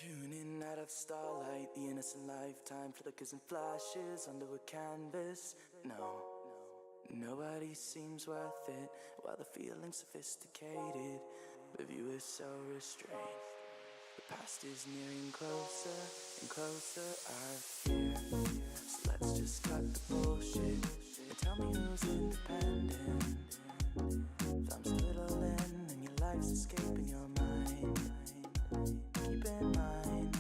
Tuning out of the starlight, the innocent lifetime flickers and flashes under a canvas. No, nobody seems worth it, while the feeling's sophisticated. The view is so restrained. The past is nearing closer and closer, I fear. So let's just cut the bullshit and tell me who's independent. Thumbs twiddling and your life's escaping your mind. Keep in mind,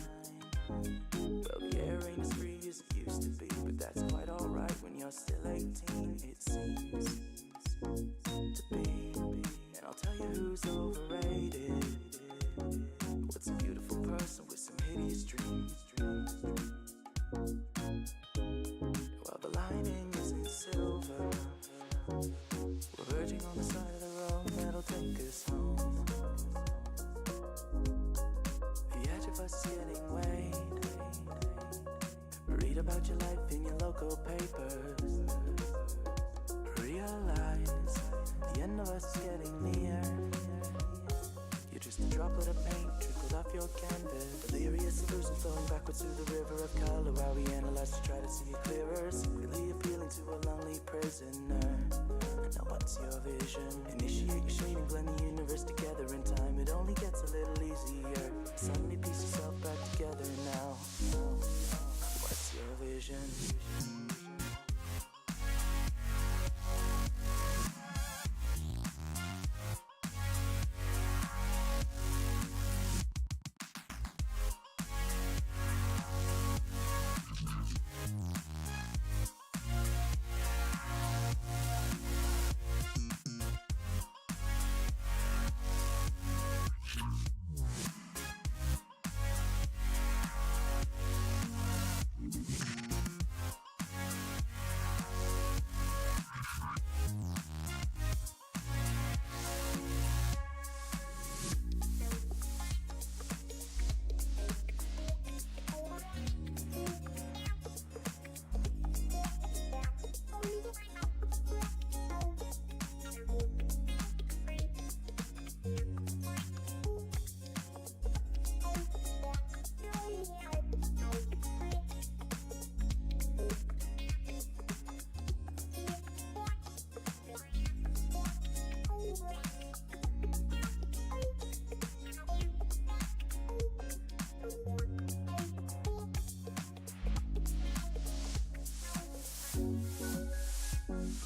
well, the air ain't as free as it used to be, but that's quite alright when you're still 18, it seems to be. And I'll tell you who's overrated. What's a beautiful person with some hideous dreams? Well, the lining isn't silver. We're verging on the side of the road that'll take us home. The edge of us is getting weighed. Read about your life in your local papers. Realize the end of us is getting your canvas. Delirious illusions flowing backwards through the river of color while we analyze to try to see it clearer. Secretly appealing to a lonely prisoner. Now what's your vision? Initiate your shading, blend the universe together in time. It only gets a little easier. Suddenly piece yourself back together now. What's your vision?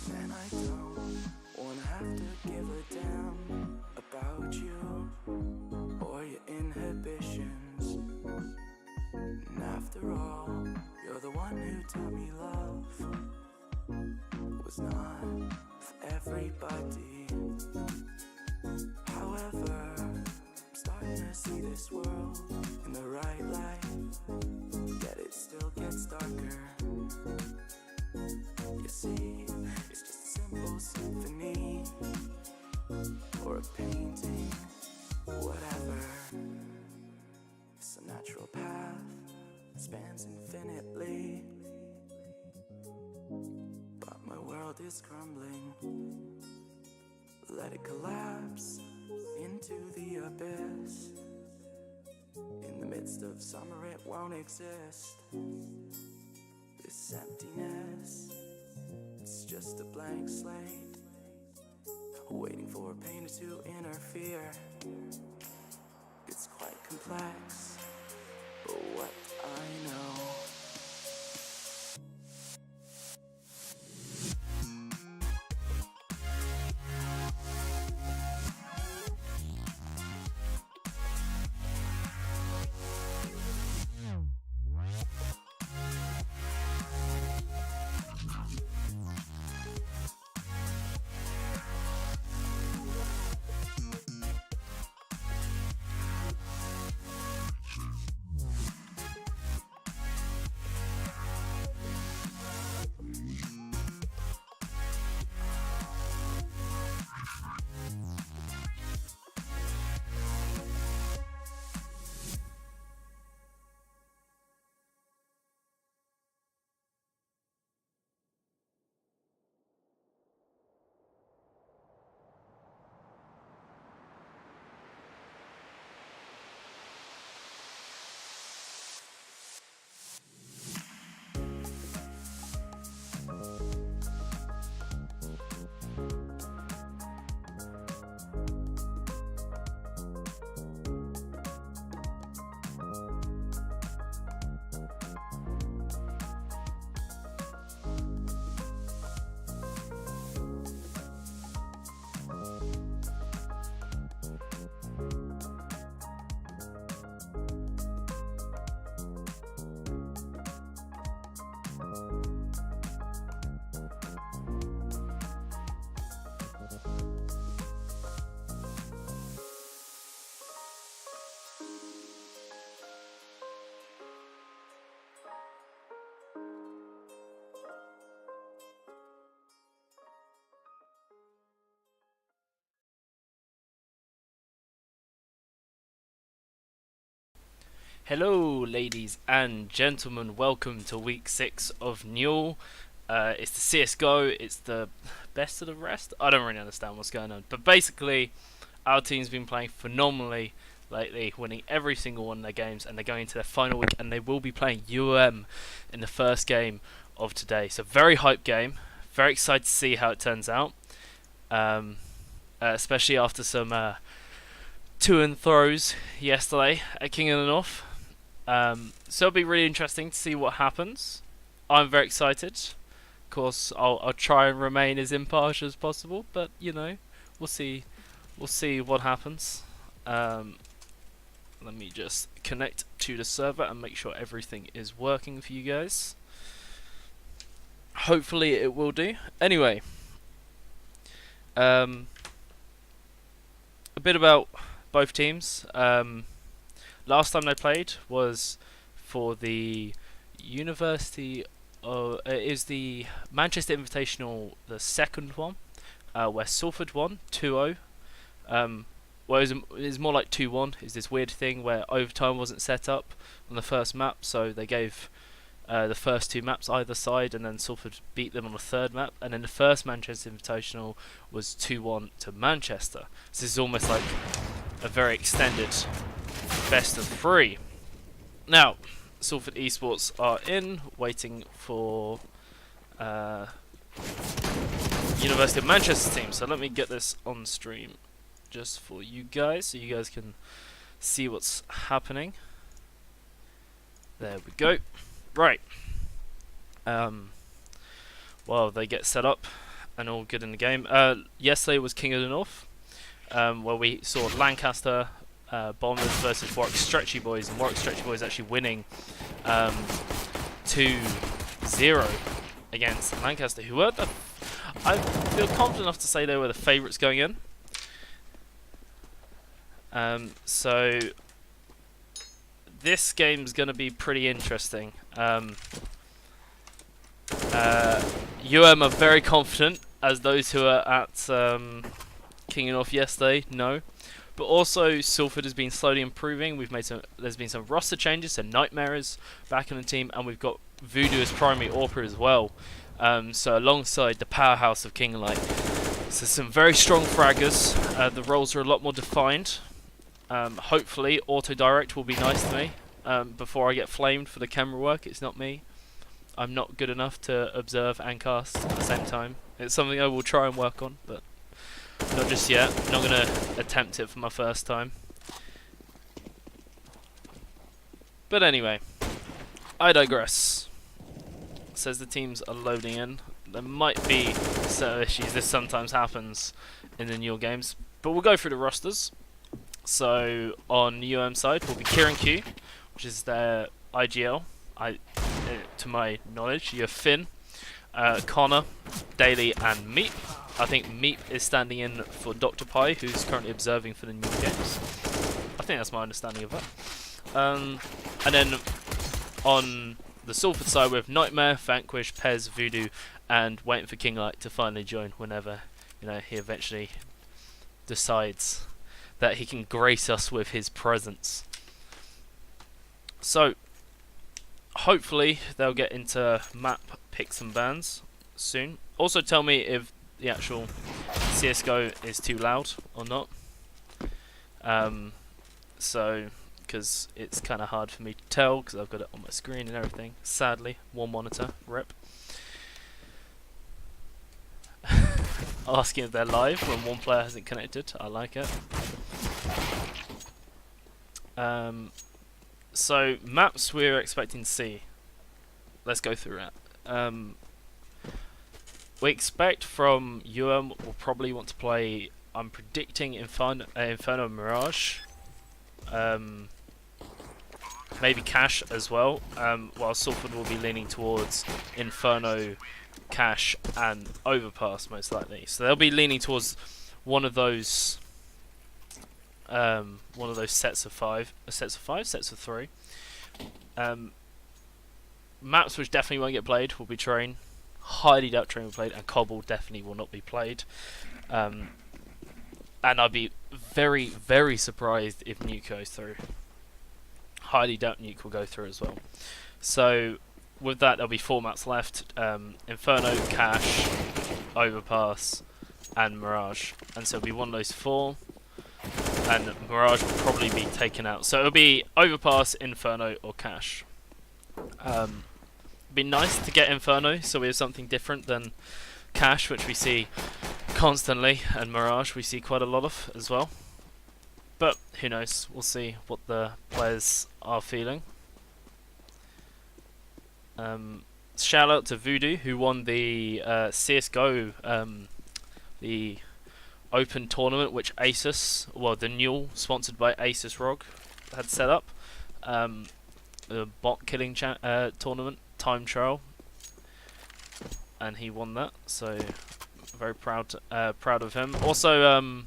Man, I don't wanna have to give a damn about you or your inhibitions. And after all, you're the one who taught me love was not for everybody. However, I'm starting to see this world in the right light, yet it still gets darker. You see, it's just a simple symphony or a painting, whatever. It's a natural path, spans infinitely, but my world is crumbling. Let it collapse into the abyss. In the midst of summer it won't exist. This emptiness, it's just a blank slate, waiting for a painter to interfere. It's quite complex, but what I know. Hello, ladies and gentlemen. Welcome to week 6 of NUEL. It's the CS:GO. It's the best of the rest. I don't really understand what's going on, but basically, our team's been playing phenomenally lately, winning every single one of their games, and they're going into their final week, and they will be playing in the first game of today. So very hype game. Very excited to see how it turns out, especially after some to and throws yesterday at King of the North. So it'll be really interesting to see what happens. I'm very excited. Of course, I'll try and remain as impartial as possible, but you know, we'll see. We'll see what happens. Let me just connect to the server and make sure everything is working for you guys. Hopefully it will do. Anyway, a bit about both teams. Last time they played was for the University of... it is the Manchester Invitational, the second one, where Salford won 2-0. Well, it was more like 2-1. It's this weird thing where overtime wasn't set up on the first map, so they gave the first two maps either side, and then Salford beat them on the third map. And then the first Manchester Invitational was 2-1 to Manchester. So this is almost like a very extended best of 3. Now, Salford Esports are in, waiting for University of Manchester team. So let me get this on stream just for you guys, so you guys can see what's happening. There we go. Right. Well, they get set up and all good in the game. Yesterday was King of the North, where we saw Lancaster Bombers versus Warwick Stretchy Boys, and Warwick Stretchy Boys actually winning 2-0 against Lancaster, who were I feel confident enough to say they were the favourites going in. So this game's going to be pretty interesting. UM are very confident, as those who are at King of North yesterday know. But also Salford has been slowly improving. There's been some roster changes, so Nightmare is back in the team, and we've got Voodoo as primary AWPer as well. So alongside the powerhouse of King Light. So some very strong fraggers. The roles are a lot more defined. Hopefully auto direct will be nice to me before I get flamed for the camera work. It's not me. I'm not good enough to observe and cast at the same time. It's something I will try and work on, but not just yet. Not going to attempt it for my first time. But anyway, I digress. Says the teams are loading in. There might be certain issues. This sometimes happens in the NUEL games, but we'll go through the rosters. So on the UM side will be Kieran Q, which is their IGL. To my knowledge, you have Finn, Connor, Daly, and Meep. I think Meep is standing in for Dr. Pi, who's currently observing for the NUEL games. I think that's my understanding of that. And then on the Salford side, we have Nightmare, Vanquish, Pez, Voodoo, and waiting for King Light to finally join whenever he eventually decides that he can grace us with his presence. So hopefully they'll get into map picks and bans soon. Also tell me if the actual CSGO is too loud or not. So because it's kind of hard for me to tell because I've got it on my screen and everything. Sadly, one monitor, rep. Asking if they're live when one player hasn't connected. I like it. So maps we're expecting to see. Let's go through it. We expect from will probably want to play. I'm predicting Inferno Mirage. Maybe Cash as well. While Salford will be leaning towards Inferno, Cash, and Overpass most likely. So they'll be leaning towards one of those sets of three. Maps which definitely won't get played will be Train. Highly doubt Train will be played, and Cobble definitely will not be played. And I'd be very, very surprised if Nuke goes through. Highly doubt Nuke will go through as well. So with that, there'll be 4 maps left: Inferno, Cash, Overpass, and Mirage. And so it'll be one of those 4. and Mirage will probably be taken out. So it'll be Overpass, Inferno, or Cash. Be nice to get Inferno, so we have something different than Cash, which we see constantly, and Mirage we see quite a lot of as well. But who knows? We'll see what the players are feeling. Shout out to Voodoo, who won the CS:GO, the Open tournament, which Asus, well, the NUEL sponsored by Asus ROG, had set up. The bot killing tournament, time trial, and he won that. So very proud of him. Also,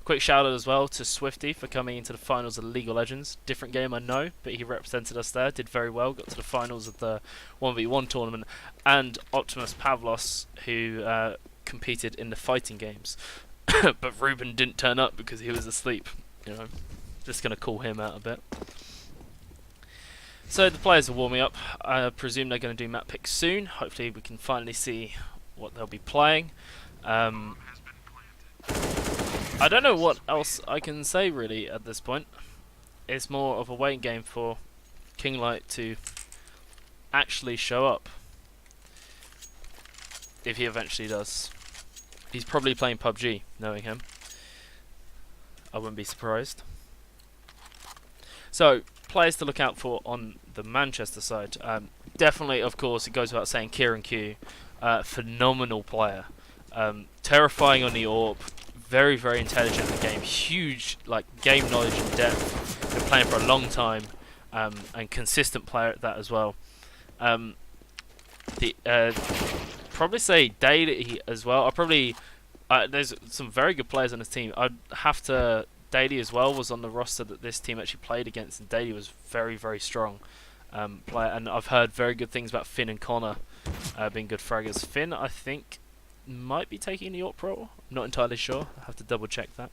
quick shout out as well to Swifty for coming into the finals of League of Legends. Different game, I know, but he represented us there, did very well, got to the finals of the 1v1 tournament. And Optimus Pavlos, who competed in the fighting games. But Ruben didn't turn up because he was asleep. You know, just gonna call him out a bit. So the players are warming up. I presume they're going to do map picks soon. Hopefully we can finally see what they'll be playing. I don't know what else I can say really at this point. It's more of a waiting game for Kinglight to actually show up. If he eventually does. He's probably playing PUBG, knowing him. I wouldn't be surprised. So, players to look out for on the Manchester side. Definitely, of course, it goes without saying, Kieran Q. Phenomenal player. Terrifying on the AWP. Very, very intelligent in the game. Huge game knowledge and depth. Been playing for a long time. And consistent player at that as well. Probably say Daily as well. There's some very good players on this team. I'd have to... Daily as well was on the roster that this team actually played against, and Daily was very, very strong player. And I've heard very good things about Finn and Connor being good fraggers. Finn, I think, might be taking the AWP role. I'm not entirely sure. I have to double check that.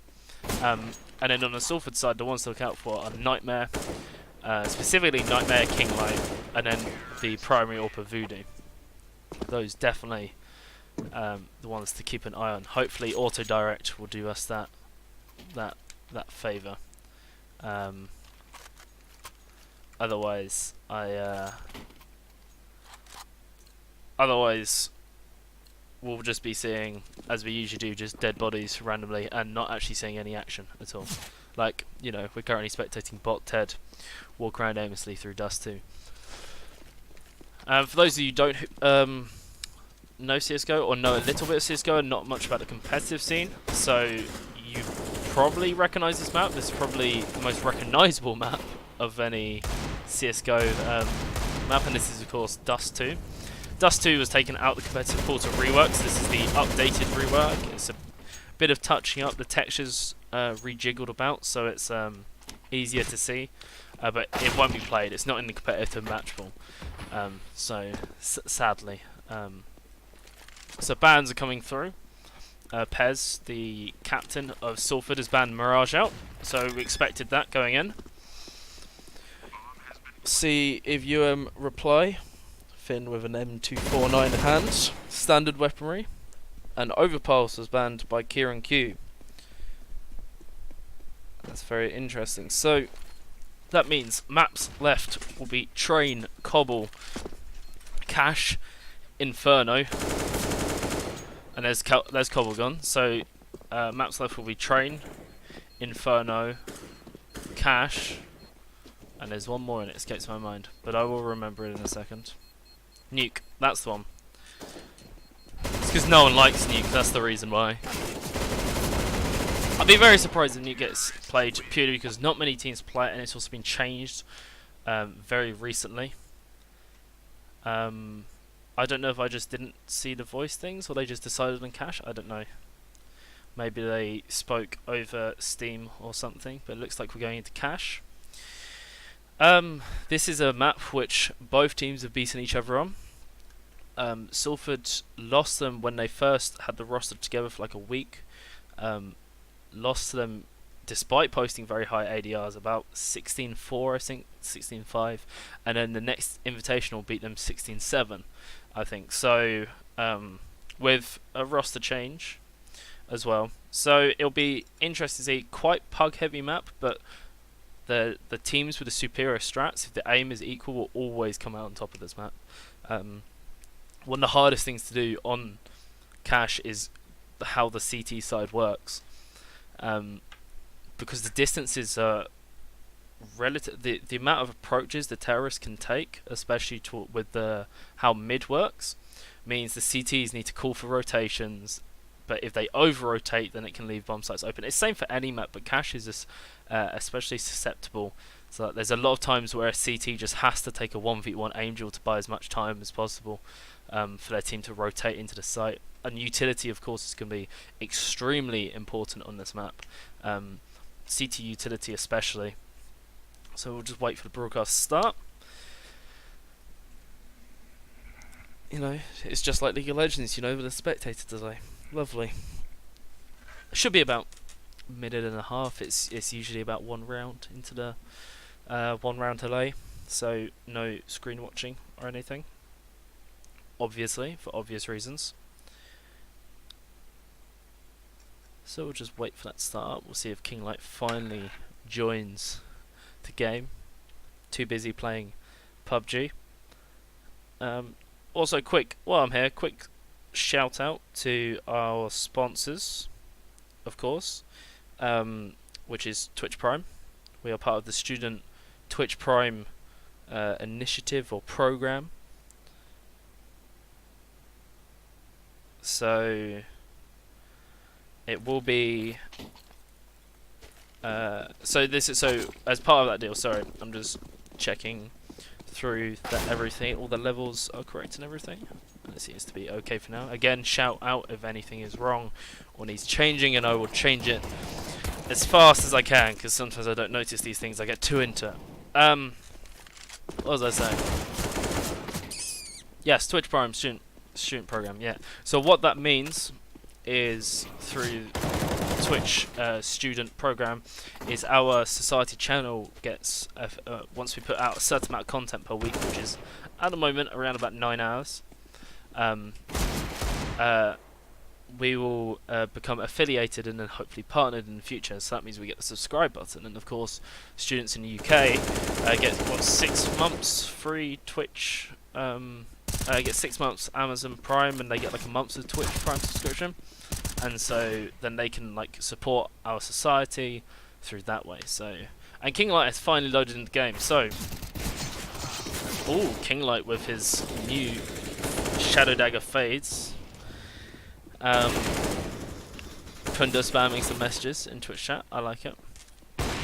And then on the Salford side, the ones to look out for are Nightmare, specifically Nightmare, Kinglight, and then the primary AWP of Voodoo. Those definitely the ones to keep an eye on. Hopefully, Auto Direct will do us that favour. Otherwise, we'll just be seeing, as we usually do, just dead bodies randomly and not actually seeing any action at all. Like, you know, we're currently spectating Bot Ted walk around aimlessly through Dust 2. For those of you who don't know CSGO or know a little bit of CSGO and not much about the competitive scene, so you probably recognise this map. This is probably the most recognisable map of any CSGO map, and this is of course Dust 2. Dust 2 was taken out of the competitive pool to reworks. This is the updated rework. It's a bit of touching up. The textures rejiggled about, so it's easier to see, but it won't be played. It's not in the competitive match pool, sadly. So bans are coming through. Pez, the captain of Salford, has banned Mirage out, so we expected that going in. See if you reply. Finn with an M249 in hand, standard weaponry, and Overpass was banned by Kieran Q. That's very interesting. So that means maps left will be Train, Cobble, Cash, Inferno, and there's Cobble gone. So maps left will be Train, Inferno, Cash, and there's one more and it escapes my mind, but I will remember it in a second. Nuke, that's the one. It's because no one likes Nuke, that's the reason why. I'd be very surprised if Nuke gets played purely because not many teams play it, and it's also been changed very recently. I don't know if I just didn't see the voice things or they just decided on Cash, I don't know. Maybe they spoke over Steam or something, but it looks like we're going into Cash. This is a map which both teams have beaten each other on. Salford lost them when they first had the roster together for like a week. Lost to them despite posting very high ADRs, about 16-4 I think, 16-5, and then the next Invitational beat them 16-7 I think. So with a roster change as well, So it'll be interesting to see. Quite pug heavy map, but the teams with the superior strats, if the aim is equal, will always come out on top of this map. One of the hardest things to do on Cache is how the CT side works, because the distances are relative. The amount of approaches the terrorists can take, especially with how mid works, means the CTs need to call for rotations. But if they over-rotate, then it can leave bomb sites open. It's the same for any map, but Cache is especially susceptible. So there's a lot of times where a CT just has to take a 1v1 Angel to buy as much time as possible for their team to rotate into the site. And utility, of course, is going to be extremely important on this map. CT utility especially. So we'll just wait for the broadcast to start. You know, it's just like League of Legends, you know, with a spectator delay. Lovely. Should be about a minute and a half. It's usually about one round into the 1 round delay, so no screen watching or anything. Obviously, for obvious reasons. So we'll just wait for that to start up. We'll see if Kinglight finally joins the game. Too busy playing PUBG. Also, while I'm here, quick shout out to our sponsors, of course, which is Twitch Prime. We are part of the student Twitch Prime initiative or program. So it will be so as part of that deal. Sorry, I'm just checking through that all the levels are correct and everything. And it seems to be okay for now. Again, shout out if anything is wrong or needs changing, and I will change it as fast as I can, because sometimes I don't notice these things. I get too into it. What was I saying? Yes, Twitch Prime student program. Yeah. So what that means is through Twitch student program is our society channel gets once we put out a certain amount of content per week, which is at the moment around about 9 hours. We will become affiliated and then hopefully partnered in the future. So that means we get the subscribe button, and of course, students in the UK get 6 months free Twitch. Get 6 months Amazon Prime, and they get like a month of Twitch Prime subscription, and so then they can like support our society through that way. So, and Kinglight has finally loaded into the game. So, Kinglight with his new Shadow Dagger fades. Kunda spamming some messages in Twitch chat. I like it.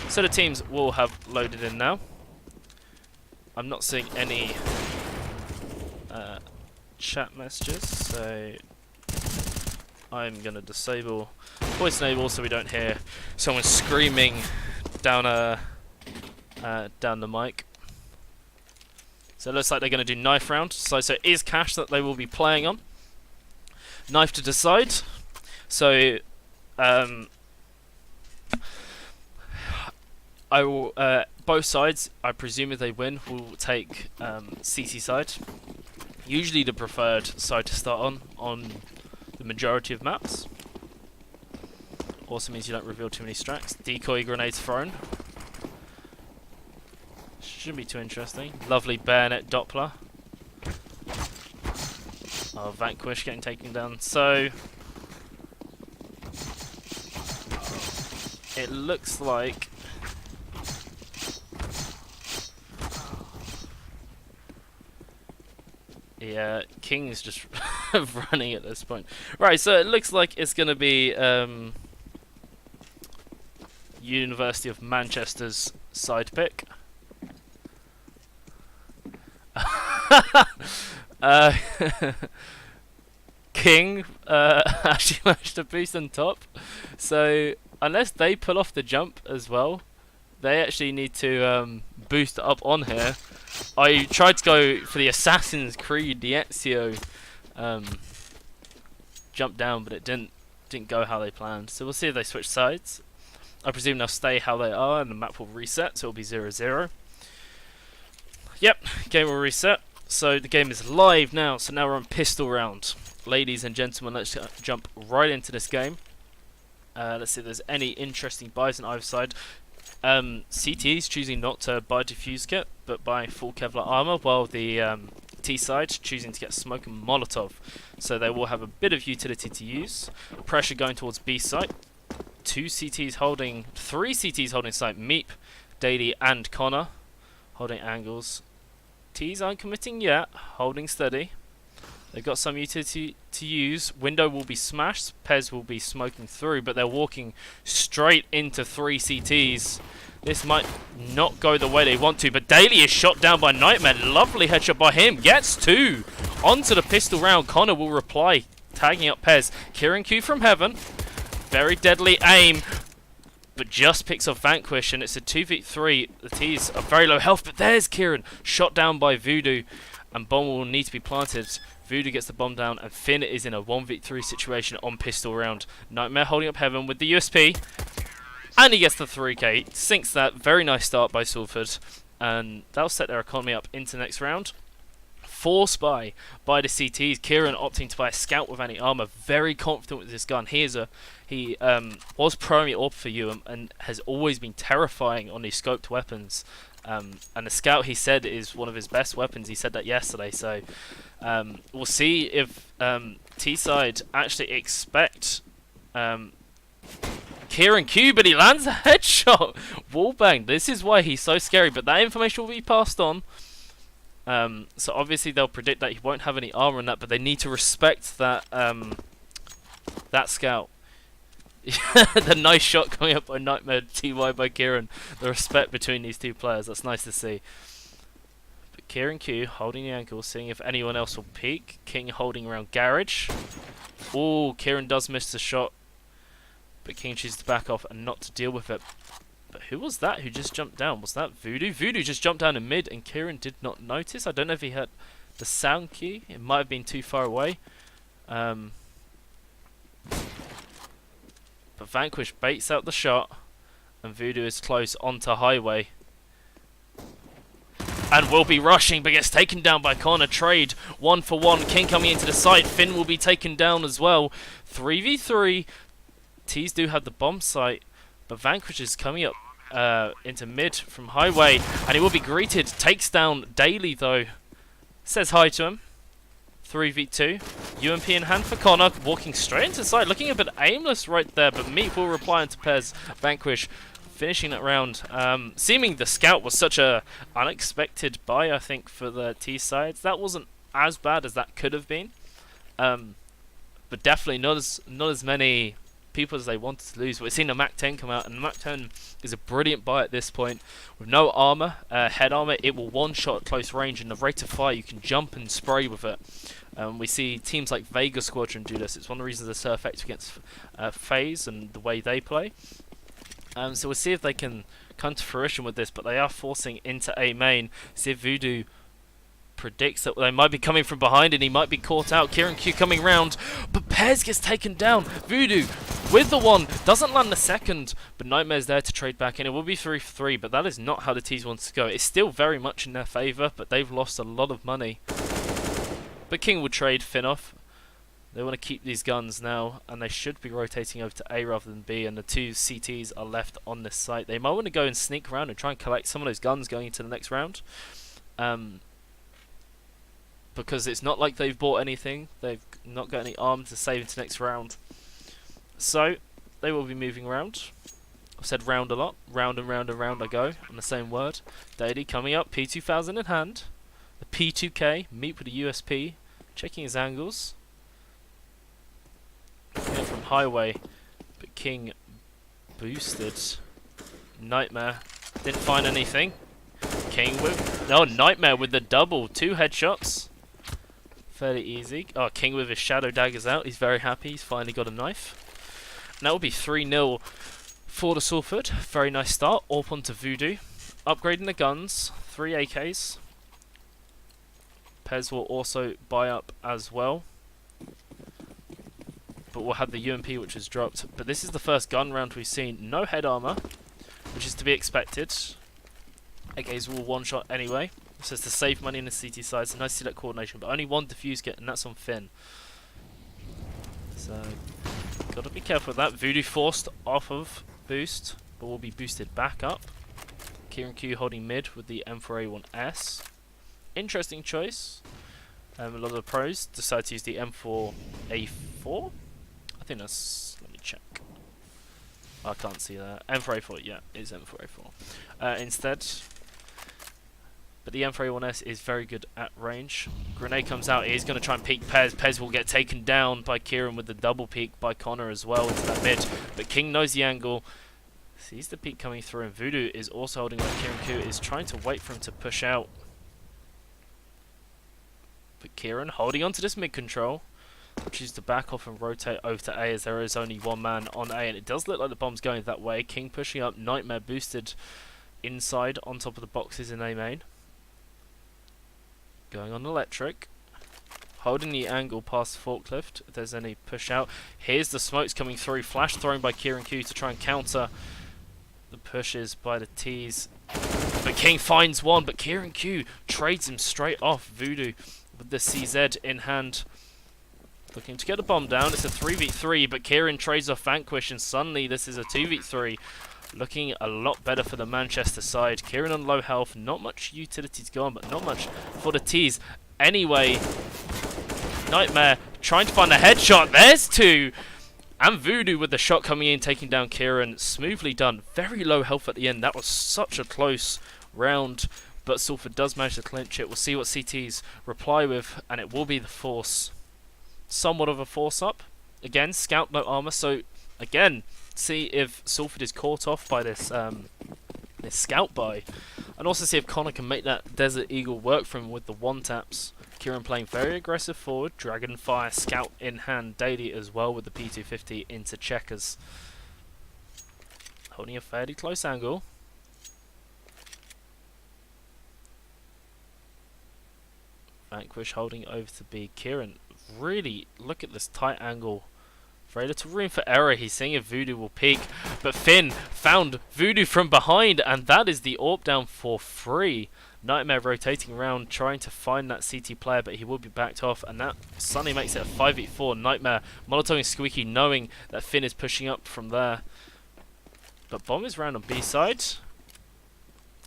So the teams will have loaded in now. I'm not seeing any chat messages, so I'm gonna disable voice enable so we don't hear someone screaming down the mic. So it looks like they're gonna do knife round. So it is Cache that they will be playing on. Knife to decide. So I will both sides, I presume if they win, will take CC side. Usually the preferred side to start on the majority of maps. Also means you don't reveal too many strats. Decoy grenades thrown. Shouldn't be too interesting. Lovely bayonet Doppler. Oh, Vanquish getting taken down. So it looks like yeah, King's just running at this point. Right, so it looks like it's going to be University of Manchester's side pick. King actually managed to boost on top. So unless they pull off the jump as well, they actually need to boost up on here. I tried to go for the Assassin's Creed, the Ezio jump down, but it didn't go how they planned. So we'll see if they switch sides. I presume they'll stay how they are, and the map will reset, so it'll be 0-0. Yep, game will reset. So the game is live now. So now we're on pistol round, ladies and gentlemen. Let's jump right into this game. Let's see if there's any interesting buys on either side. CT's choosing not to buy Diffuse Kit, but buy full Kevlar armor, while the T side choosing to get Smoke and Molotov. So they will have a bit of utility to use. Pressure going towards B site. 3 CTs holding site. Meep, Daly, and Connor holding angles. T's aren't committing yet, holding steady. They've got some utility to use. Window will be smashed. Pez will be smoking through, but they're walking straight into 3 CTs. This might not go the way they want to, but Daly is shot down by Nightmare. Lovely headshot by him. Gets 2. Onto the pistol round. Connor will reply, tagging up Pez. Kieran Q from heaven. Very deadly aim, but just picks off Vanquish, and it's a 2v3. The T's are very low health, but there's Kieran. Shot down by Voodoo, and bomb will need to be planted. Voodoo gets the bomb down, and Finn is in a 1v3 situation on pistol round. Nightmare holding up heaven with the USP, and he gets the 3k. Sinks that. Very nice start by Salford, and that'll set their economy up into next round. Force buy by the CTs. Kieran opting to buy a scout with any armor. Very confident with this gun. He was proing it up for you and has always been terrifying on these scoped weapons. And the scout, he said, is one of his best weapons. He said that yesterday. So we'll see if T-side actually expect Kieran Q, but he lands a headshot. Wallbang. This is why he's so scary. But that information will be passed on. So obviously they'll predict that he won't have any armor in that, but they need to respect that that scout. The nice shot coming up by Nightmare TY by Kieran. The respect between these two players, that's nice to see. But Kieran Q holding the ankle, seeing if anyone else will peek. King holding around Garage. Oh, Kieran does miss the shot, but King chooses to back off and not to deal with it. But who was that who just jumped down? Was that Voodoo? Voodoo just jumped down in mid and Kieran did not notice. I don't know if he had the sound key. It might have been too far away. But Vanquish baits out the shot, and Voodoo is close onto Highway. And will be rushing, but gets taken down by Connor. Trade 1 for 1. King coming into the site. Finn will be taken down as well. 3v3. T's do have the bomb site, but Vanquish is coming up into mid from Highway, and he will be greeted. Takes down Daly though. Says hi to him. 3v2. UMP in hand for Connor. Walking straight into the side. Looking a bit aimless right there, but Meat will reply into Pez. Vanquish finishing that round. Seeming the scout was such a unexpected buy, I think, for the T sides. That wasn't as bad as that could have been. But definitely not as many people as they wanted to lose. We've seen the MAC-10 come out, and the MAC-10 is a brilliant buy at this point. With no armor, head armor, it will one-shot at close range, and the rate of fire, you can jump and spray with it. We see teams like Vega Squadron do this. It's one of the reasons they're so effective against FaZe and the way they play. So we'll see if they can come to fruition with this, but they are forcing into A main. See if Voodoo predicts that they might be coming from behind and he might be caught out. Kieran Q coming round, but Pez gets taken down. Voodoo with the one, doesn't land the second, but Nightmare's there to trade back in. It will be 3 for 3, but that is not how the T's want to go. It's still very much in their favour, but they've lost a lot of money. But King will trade Finn off. They want to keep these guns now, and they should be rotating over to A rather than B, and the 2 CTs are left on this site. They might want to go and sneak around and try and collect some of those guns going into the next round. Because it's not like they've bought anything. They've not got any arms to save into next round. So, they will be moving around. I've said round a lot. Round and round and round I go, on the same word. Daily coming up, P2000 in hand. The P2K, Meet with the USP. Checking his angles. Coming from Highway, but King boosted. Nightmare didn't find anything. King with... No, Nightmare with the double. 2 headshots. Fairly easy. Oh, King with his shadow daggers out. He's very happy. He's finally got a knife. And that will be 3-0 for the Salford. Very nice start. Up onto Voodoo. Upgrading the guns. 3 AKs. Pez will also buy up as well. But we'll have the UMP, which is dropped. But this is the first gun round we've seen. No head armor, which is to be expected. AKs will one-shot anyway. So it's to save money in the CT side. So nice to see that coordination. But only 1 defuse kit, and that's on Finn. So, gotta be careful with that. Voodoo forced off of boost, but will be boosted back up. Kieran Q holding mid with the M4A1S. Interesting choice. A lot of the pros decide to use the M4A4. I think that's... let me check. I can't see that. M4A4, yeah, it is M4A4. Instead... but the M4A1S is very good at range. Grenade comes out, he's going to try and peek Pez. Pez will get taken down by Kieran with the double peek by Connor as well into that mid. But King knows the angle, sees the peek coming through, and Voodoo is also holding on. Kieran Q is trying to wait for him to push out. But Kieran holding onto this mid control. Choose to back off and rotate over to A as there is only one man on A, and it does look like the bomb's going that way. King pushing up, Nightmare boosted inside on top of the boxes in A main. Going on electric. Holding the angle past the forklift if there's any push out. Here's the smokes coming through. Flash thrown by Kieran Q to try and counter the pushes by the T's. But King finds one, but Kieran Q trades him straight off. Voodoo with the CZ in hand. Looking to get the bomb down. It's a 3v3, but Kieran trades off Vanquish, and suddenly this is a 2v3. Looking a lot better for the Manchester side. Kieran on low health, not much utility to go on, but not much for the T's. Anyway, Nightmare trying to find a headshot. There's two! And Voodoo with the shot coming in, taking down Kieran. Smoothly done. Very low health at the end. That was such a close round, but Salford does manage to clinch it. We'll see what CT's reply with, and it will be the Force. Somewhat of a force up. Again, Scout no armor, so again, see if Salford is caught off by this this Scout buy. And also see if Connor can make that Desert Eagle work for him with the one taps. Kieran playing very aggressive forward. Dragonfire Scout in hand. Daily as well with the P250 into checkers. Holding a fairly close angle. Vanquish holding over to B. Kieran, really look at this tight angle. Very little room for error. He's seeing if Voodoo will peek, but Finn found Voodoo from behind, and that is the AWP down for free. Nightmare rotating around, trying to find that CT player, but he will be backed off, and that suddenly makes it a 5v4. Nightmare Molotoving Squeaky, knowing that Finn is pushing up from there. But bomb is round on B side.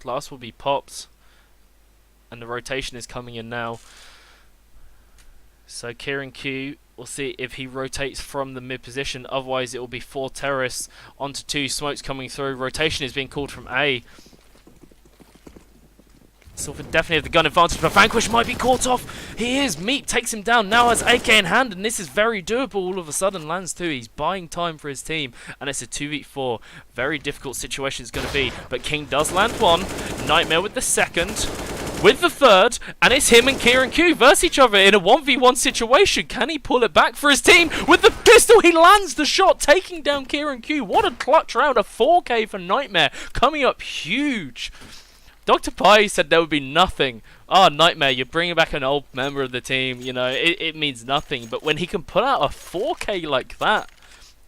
Glass will be popped, and the rotation is coming in now. So Kieran Q, we'll see if he rotates from the mid position. Otherwise, it will be 4 terrorists onto 2. Smokes coming through. Rotation is being called from A. Salford definitely have the gun advantage, but Vanquish might be caught off. He is. Meat takes him down. Now has AK in hand, and this is very doable. All of a sudden, lands 2. He's buying time for his team, and it's a 2v4. Very difficult situation it's going to be, but King does land 1. Nightmare with the second. With the third, and it's him and Kieran Q versus each other in a 1v1 situation. Can he pull it back for his team? With the pistol, he lands the shot, taking down Kieran Q. What a clutch round, a 4K for Nightmare, coming up huge. Dr. Pi said there would be nothing. Oh, Nightmare, you're bringing back an old member of the team, you know, it means nothing. But when he can put out a 4K like that,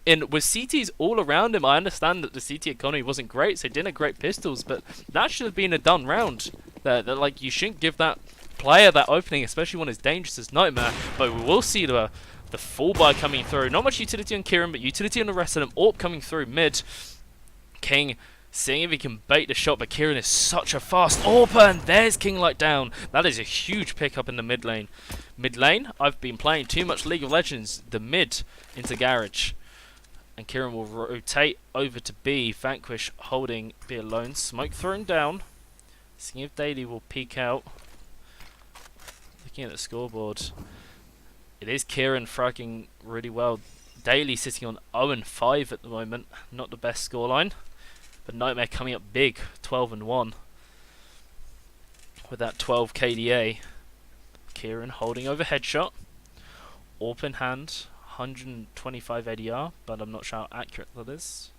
with CTs all around him, I understand that the CT economy wasn't great, so he didn't have great pistols, but that should have been a done round. That like, you shouldn't give that player that opening, especially one as dangerous as Nightmare. But we will see the full buy coming through. Not much utility on Kieran, but utility on the rest of them. AWP coming through mid. King seeing if he can bait the shot, but Kieran is such a fast AWPer, and there's King Light down. That is a huge pickup in the mid lane. Mid lane, I've been playing too much League of Legends. The mid into Garage. And Kieran will rotate over to B. Vanquish holding B alone. Smoke thrown down. Seeing if Daily will peek out. Looking at the scoreboard. It is Kieran fragging really well. Daily sitting on 0-5 at the moment. Not the best scoreline. But Nightmare coming up big. 12-1. With that 12 KDA. Kieran holding over headshot. AWP in hand. 125 ADR. But I'm not sure how accurate that is.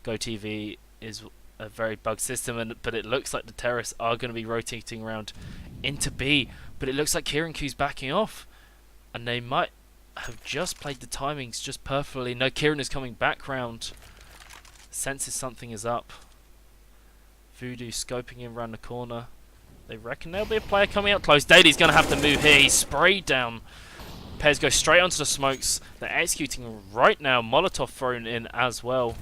GoTV is a very bugged system, but it looks like the terrorists are going to be rotating around into B, but it looks like Kieran Q's backing off, and they might have just played the timings just perfectly. No, Kieran is coming back round, senses something is up. Voodoo scoping in around the corner. They reckon there'll be a player coming out close. Daily's going to have to move here. He's sprayed down. Pez goes straight onto the smokes. They're executing right now. Molotov thrown in as well.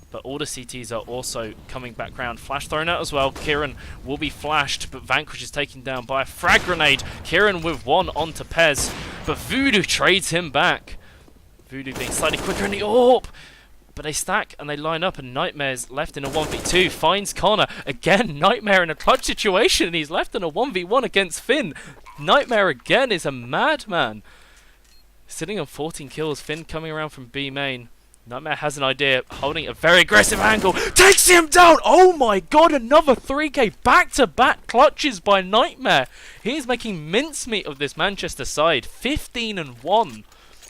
But all the CTs are also coming back round. Flash thrown out as well. Kieran will be flashed, but Vanquish is taken down by a frag grenade. Kieran with one onto Pez, but Voodoo trades him back. Voodoo being slightly quicker in the AWP. But they stack and they line up, and Nightmare's left in a 1v2. Finds Connor. Again, Nightmare in a clutch situation, and he's left in a 1v1 against Finn. Nightmare again is a madman. Sitting on 14 kills. Finn coming around from B main. Nightmare has an idea, holding a very aggressive angle. Takes him down! Oh my god, another 3k. Back-to-back clutches by Nightmare. He is making mincemeat of this Manchester side. 15-1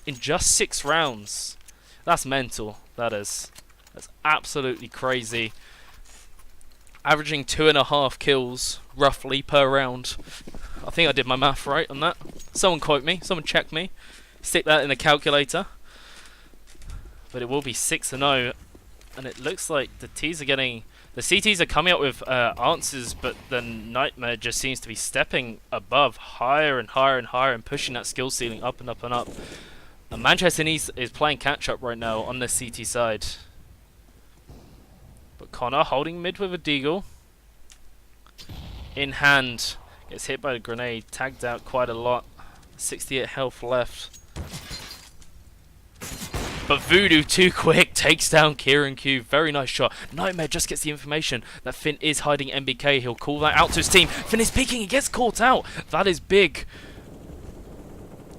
in just 6 rounds. That's mental. That is. That's absolutely crazy. Averaging 2.5 kills, roughly, per round. I think I did my math right on that. Someone quote me. Someone check me. Stick that in a calculator. But it will be 6-0. And it looks like the T's are getting... The CTs are coming up with answers, but the Nightmare just seems to be stepping above higher and higher and higher and pushing that skill ceiling up and up and up. And Manchester East is playing catch-up right now on the CT side. But Connor holding mid with a deagle. In hand. Gets hit by the grenade. Tagged out quite a lot. 68 health left. But Voodoo, too quick, takes down Kieran Q. Very nice shot. Nightmare just gets the information that Finn is hiding MBK. He'll call that out to his team. Finn is peeking. He gets caught out. That is big.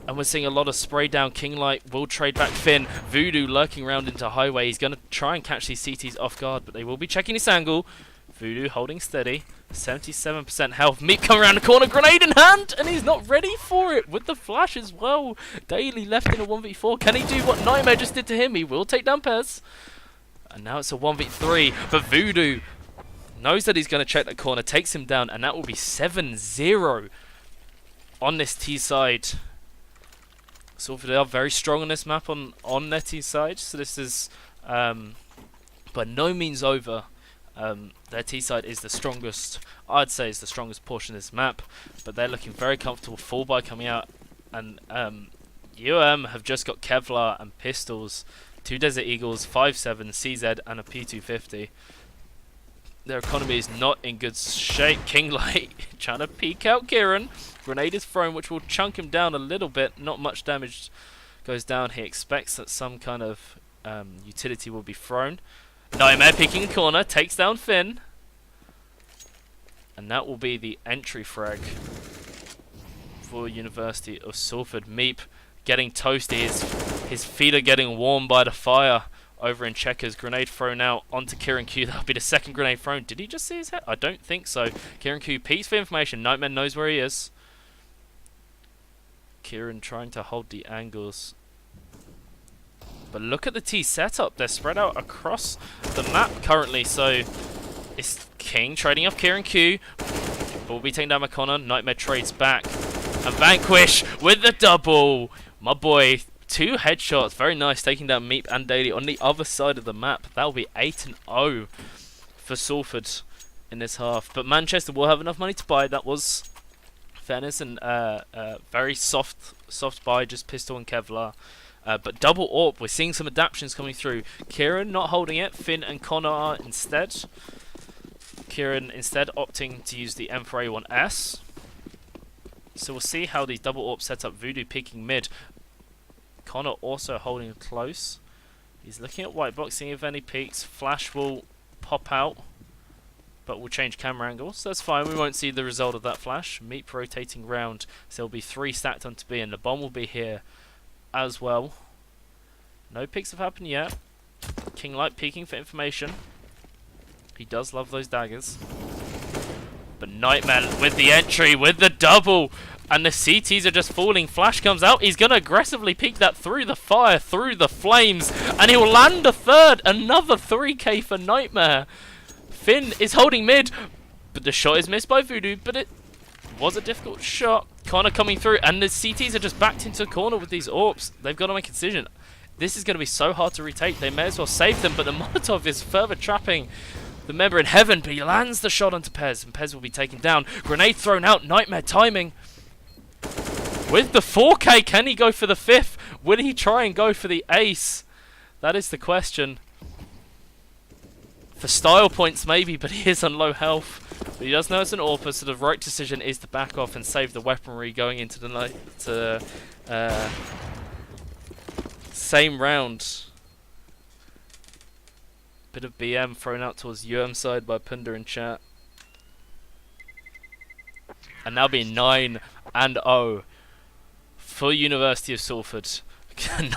And we're seeing a lot of spray down. Kinglight will trade back Finn. Voodoo lurking around into highway. He's going to try and catch these CTs off guard, but they will be checking this angle. Voodoo holding steady. 77% health. Meep coming around the corner. Grenade in hand. And he's not ready for it with the flash as well. Daly left in a 1v4. Can he do what Nightmare just did to him? He will take down Pez. And now it's a 1v3. But Voodoo knows that he's going to check that corner. Takes him down. And that will be 7-0 on this T side. So they are very strong on this map on their T side. So this is by no means over. Their T side is the strongest, I'd say is the strongest portion of this map, but they're looking very comfortable. Full by coming out, and have just got Kevlar and pistols, 2 Desert Eagles, 5.7, CZ, and a P250. Their economy is not in good shape. Kinglight trying to peek out Kieran. Grenade is thrown, which will chunk him down a little bit. Not much damage goes down. He expects that some kind of utility will be thrown. Nightmare picking a corner, takes down Finn. And that will be the entry frag for University of Salford. Meep getting toasty. His feet are getting warm by the fire over in Checkers. Grenade thrown out onto Kieran Q. That'll be the second grenade thrown. Did he just see his head? I don't think so. Kieran Q peeks for information. Nightmare knows where he is. Kieran trying to hold the angles. But look at the T setup. They're spread out across the map currently. So it's King trading off Kieran Q. Will be taken down by Connor. Nightmare trades back. And Vanquish with the double. My boy, 2 headshots. Very nice. Taking down Meep and Daly on the other side of the map. That will be 8-0 for Salford in this half. But Manchester will have enough money to buy. That was fairness and very soft buy. Just pistol and Kevlar. But double AWP, we're seeing some adaptions coming through. Kieran not holding it. Finn and Connor are instead. Kieran instead opting to use the M4A1S. So we'll see how the double AWP set up. Voodoo peeking mid. Connor also holding close. He's looking at white box, seeing if any peeks. Flash will pop out, but we'll change camera angle. So that's fine. We won't see the result of that flash. Meep rotating round. So there'll be 3 stacked onto B, and the bomb will be here as well. No picks have happened yet. Kinglight peeking for information. He does love those daggers. But Nightmare with the entry, with the double. And the CTs are just falling. Flash comes out. He's going to aggressively peek that through the fire, through the flames. And he will land a third. Another 3k for Nightmare. Finn is holding mid. But the shot is missed by Voodoo. But it was a difficult shot. Connor coming through, and the CTs are just backed into the corner with these AWPs. They've got to make a decision. This is going to be so hard to retake. They may as well save them, but the Molotov is further trapping the member in heaven. But he lands the shot onto Pez, and Pez will be taken down. Grenade thrown out. Nightmare timing. with the 4K. Can he go for the 5th? Will he try and go for the ace? That is the question. For style points maybe, but he is on low health. But he does know it's an AWP, so the right decision is to back off and save the weaponry going into the night. Same round. Bit of BM thrown out towards UM side by Punda in chat. And now being 9-0 for University of Salford.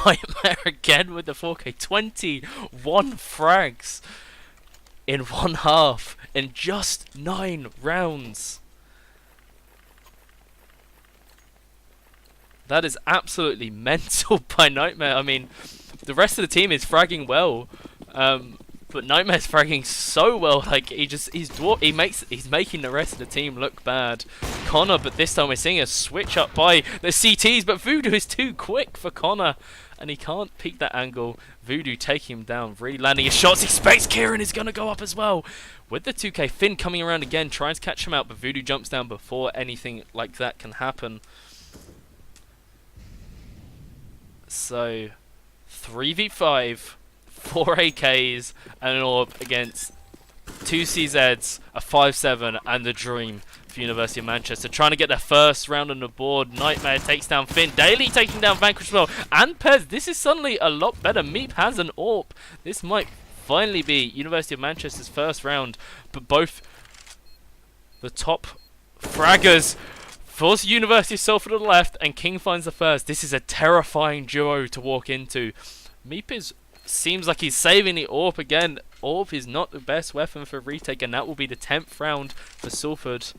Nightmare again with the 4K. 21 frags in one half in just 9 rounds. That is absolutely mental by Nightmare. I mean, the rest of the team is fragging well, but Nightmare's fragging so well. Like he's making the rest of the team look bad. Connor, but this time we're seeing a switch up by the CTs, but Voodoo is too quick for Connor, and he can't peek that angle. Voodoo taking him down, really landing his shots. Expects Kieran is gonna go up as well. With the 2K, Finn coming around again, trying to catch him out, but Voodoo jumps down before anything like that can happen. So, 3v5, 4 AKs, and an AWP against 2 CZs, a 5-7, and the Dream for University of Manchester. Trying to get their first round on the board. Nightmare takes down Finn. Daly taking down Vanquish as well. And Pez, this is suddenly a lot better. Meep has an AWP. This might finally be University of Manchester's first round, but both the top fraggers force University of Salford on the left, and King finds the first. This is a terrifying duo to walk into. Meep seems like he's saving the AWP again. AWP is not the best weapon for retake, and that will be the 10th round for Salford.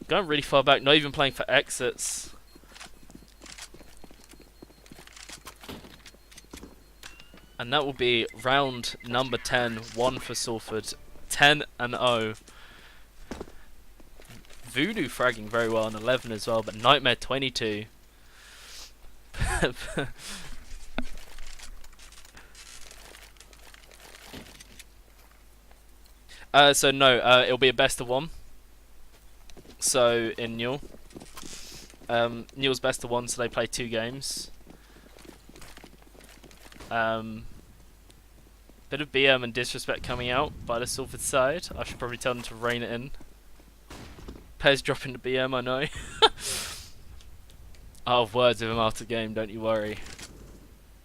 Going really far back, not even playing for exits. And that will be round number 10, 1 for Salford. 10-0. Voodoo fragging very well on 11 as well, but Nightmare 22. So no, it'll be a best of 1. So in NUEL, NUEL's best of 1, so they play 2 games. Bit of BM and disrespect coming out by the Salford side. I should probably tell them to rein it in. Pez dropping the BM, I know. I'll have words with him after the game, don't you worry.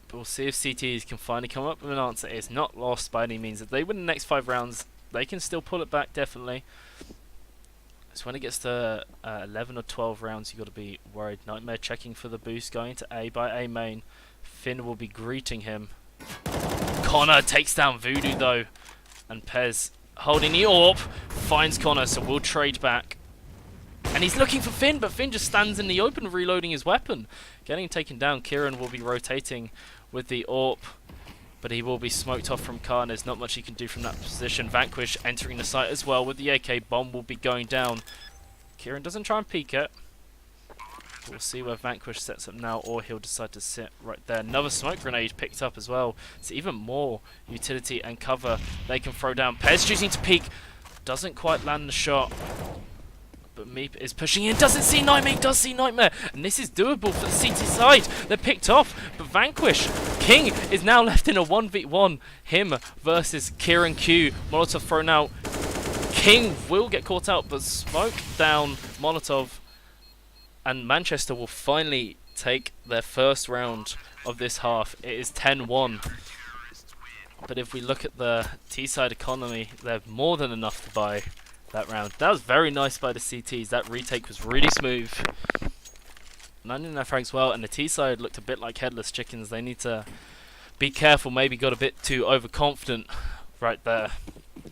But we'll see if CTs can finally come up with an answer. It's not lost by any means. If they win the next 5 rounds, they can still pull it back, definitely. So when it gets to 11 or 12 rounds, you've got to be worried. Nightmare checking for the boost, going to A by A main. Finn will be greeting him. Connor takes down Voodoo though. And Pez holding the AWP, finds Connor, so we'll trade back. And he's looking for Finn, but Finn just stands in the open reloading his weapon. Getting taken down, Kieran will be rotating with the AWP, but he will be smoked off from Khan. There's not much he can do from that position. Vanquish entering the site as well with the AK. Bomb will be going down. Kieran doesn't try and peek it. We'll see where Vanquish sets up now, or he'll decide to sit right there. Another smoke grenade picked up as well. It's even more utility and cover they can throw down. Pez choosing to peek. Doesn't quite land the shot. But Meep is pushing in, doesn't see Nightmare, does see Nightmare. And this is doable for the CT side. They're picked off, but Vanquish. King is now left in a 1v1. Him versus Kieran Q. Molotov thrown out. King will get caught out, but smoke down Molotov. And Manchester will finally take their first round of this half. It is 10-1. But if we look at the T-side economy, they have more than enough to buy that round. That was very nice by the CTs. That retake was really smooth. Landing their frags well, and the T-side looked a bit like headless chickens. They need to be careful. Maybe got a bit too overconfident right there.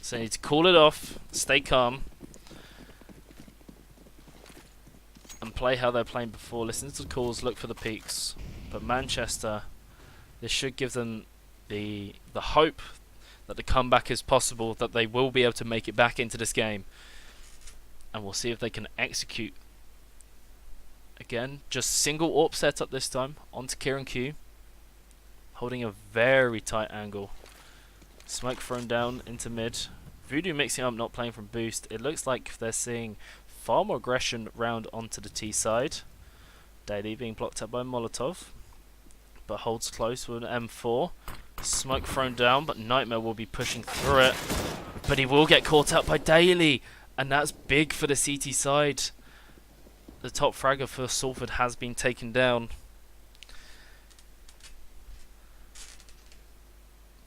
So they need to cool it off, stay calm, and play how they're playing before. Listen to the calls, look for the peaks. But Manchester, this should give them the hope that the comeback is possible, that they will be able to make it back into this game. And we'll see if they can execute. Again, just single AWP setup this time, onto Kieran Q. Holding a very tight angle. Smoke thrown down into mid. Voodoo mixing up, not playing from boost. It looks like they're seeing far more aggression round onto the T side. Daily being blocked up by Molotov, but holds close with an M4. Smoke thrown down, but Nightmare will be pushing through it. But he will get caught out by Daily, and that's big for the CT side. The top fragger for Salford has been taken down.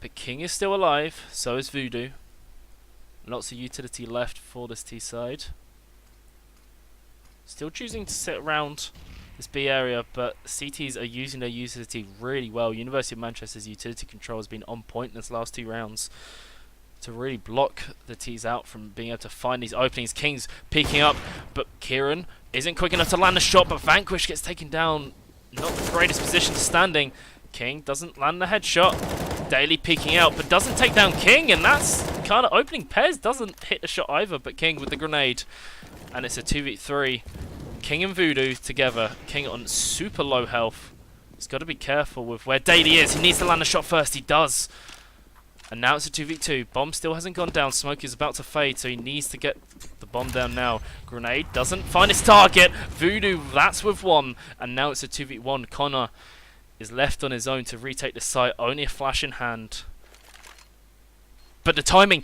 But King is still alive, so is Voodoo. Lots of utility left for this T side. Still choosing to sit around this B area, but CTs are using their utility really well. University of Manchester's utility control has been on point in this last 2 rounds to really block the T's out from being able to find these openings. King's peeking up, but Kieran isn't quick enough to land the shot, but Vanquish gets taken down. Not the greatest position standing. King doesn't land the headshot. Daly peeking out, but doesn't take down King, and that's kind of opening. Pez doesn't hit the shot either, but King with the grenade. And it's a 2v3. King and Voodoo together. King on super low health. He's got to be careful with where Daly is. He needs to land a shot first. He does. And now it's a 2v2. Bomb still hasn't gone down. Smoke is about to fade, so he needs to get the bomb down now. Grenade doesn't find his target. Voodoo, that's with 1. And now it's a 2v1. Connor is left on his own to retake the site. Only a flash in hand. But the timing...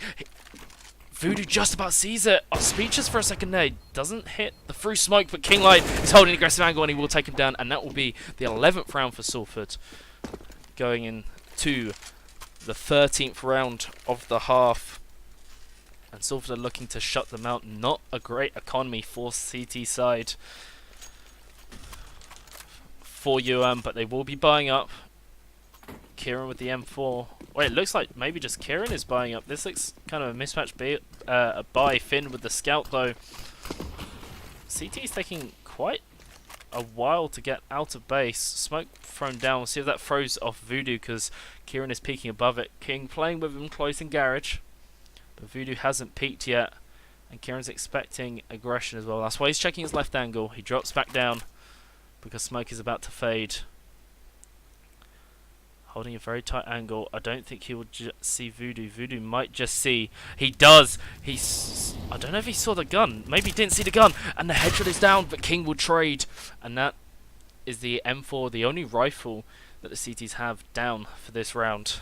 Voodoo just about sees it. Oh, speechless for a second there. He doesn't hit the through smoke, but Kinglight is holding an aggressive angle and he will take him down. And that will be the 11th round for Salford. Going into the 13th round of the half. And Salford are looking to shut them out. Not a great economy for CT side. For but they will be buying up. Kieran with the M4. Wait, it looks like maybe just Kieran is buying up. This looks kind of a mismatch buy. Finn with the scout though. CT is taking quite a while to get out of base. Smoke thrown down. We'll see if that throws off Voodoo because Kieran is peeking above it. King playing with him close in garage. But Voodoo hasn't peeked yet. And Kieran's expecting aggression as well. That's why he's checking his left angle. He drops back down because Smoke is about to fade. Holding a very tight angle. I don't think he will see Voodoo. Voodoo might just see. He does. I don't know if he saw the gun. Maybe he didn't see the gun. And the headshot is down, but King will trade. And that is the M4, the only rifle that the CTs have down for this round.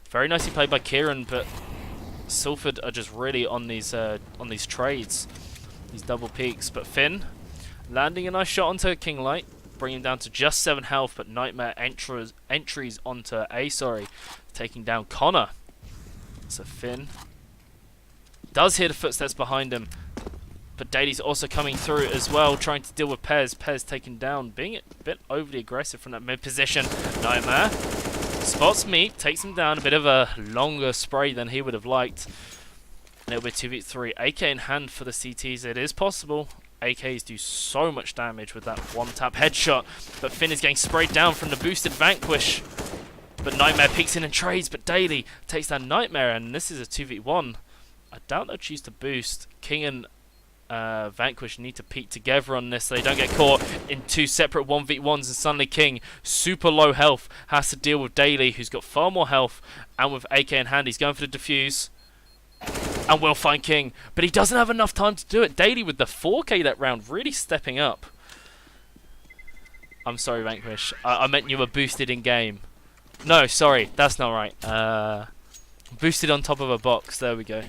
Very nicely played by Kieran, but Salford are just really on these trades, these double peaks. But Finn landing a nice shot onto Kinglight. Bringing him down to just 7 health, but Nightmare entries onto taking down Connor. So Finn does hear the footsteps behind him, but Daly's also coming through as well, trying to deal with Pez. Pez taken down, being a bit overly aggressive from that mid position. Nightmare spots Meat, takes him down, a bit of a longer spray than he would have liked. And it'll be 2v3. AK in hand for the CTs, it is possible. AKs do so much damage with that one-tap headshot, but Finn is getting sprayed down from the boosted Vanquish. But Nightmare peeks in and trades, but Daly takes down Nightmare, and this is a 2v1. I doubt they'll choose to boost. King and Vanquish need to peek together on this so they don't get caught in 2 separate 1v1s, and suddenly King, super low health, has to deal with Daly, who's got far more health, and with AK in hand, he's going for the defuse. And will find King, but he doesn't have enough time to do it. Daly with the 4K that round, really stepping up. I'm sorry, Vanquish. I meant you were boosted in game. No, sorry, that's not right. Boosted on top of a box. There we go.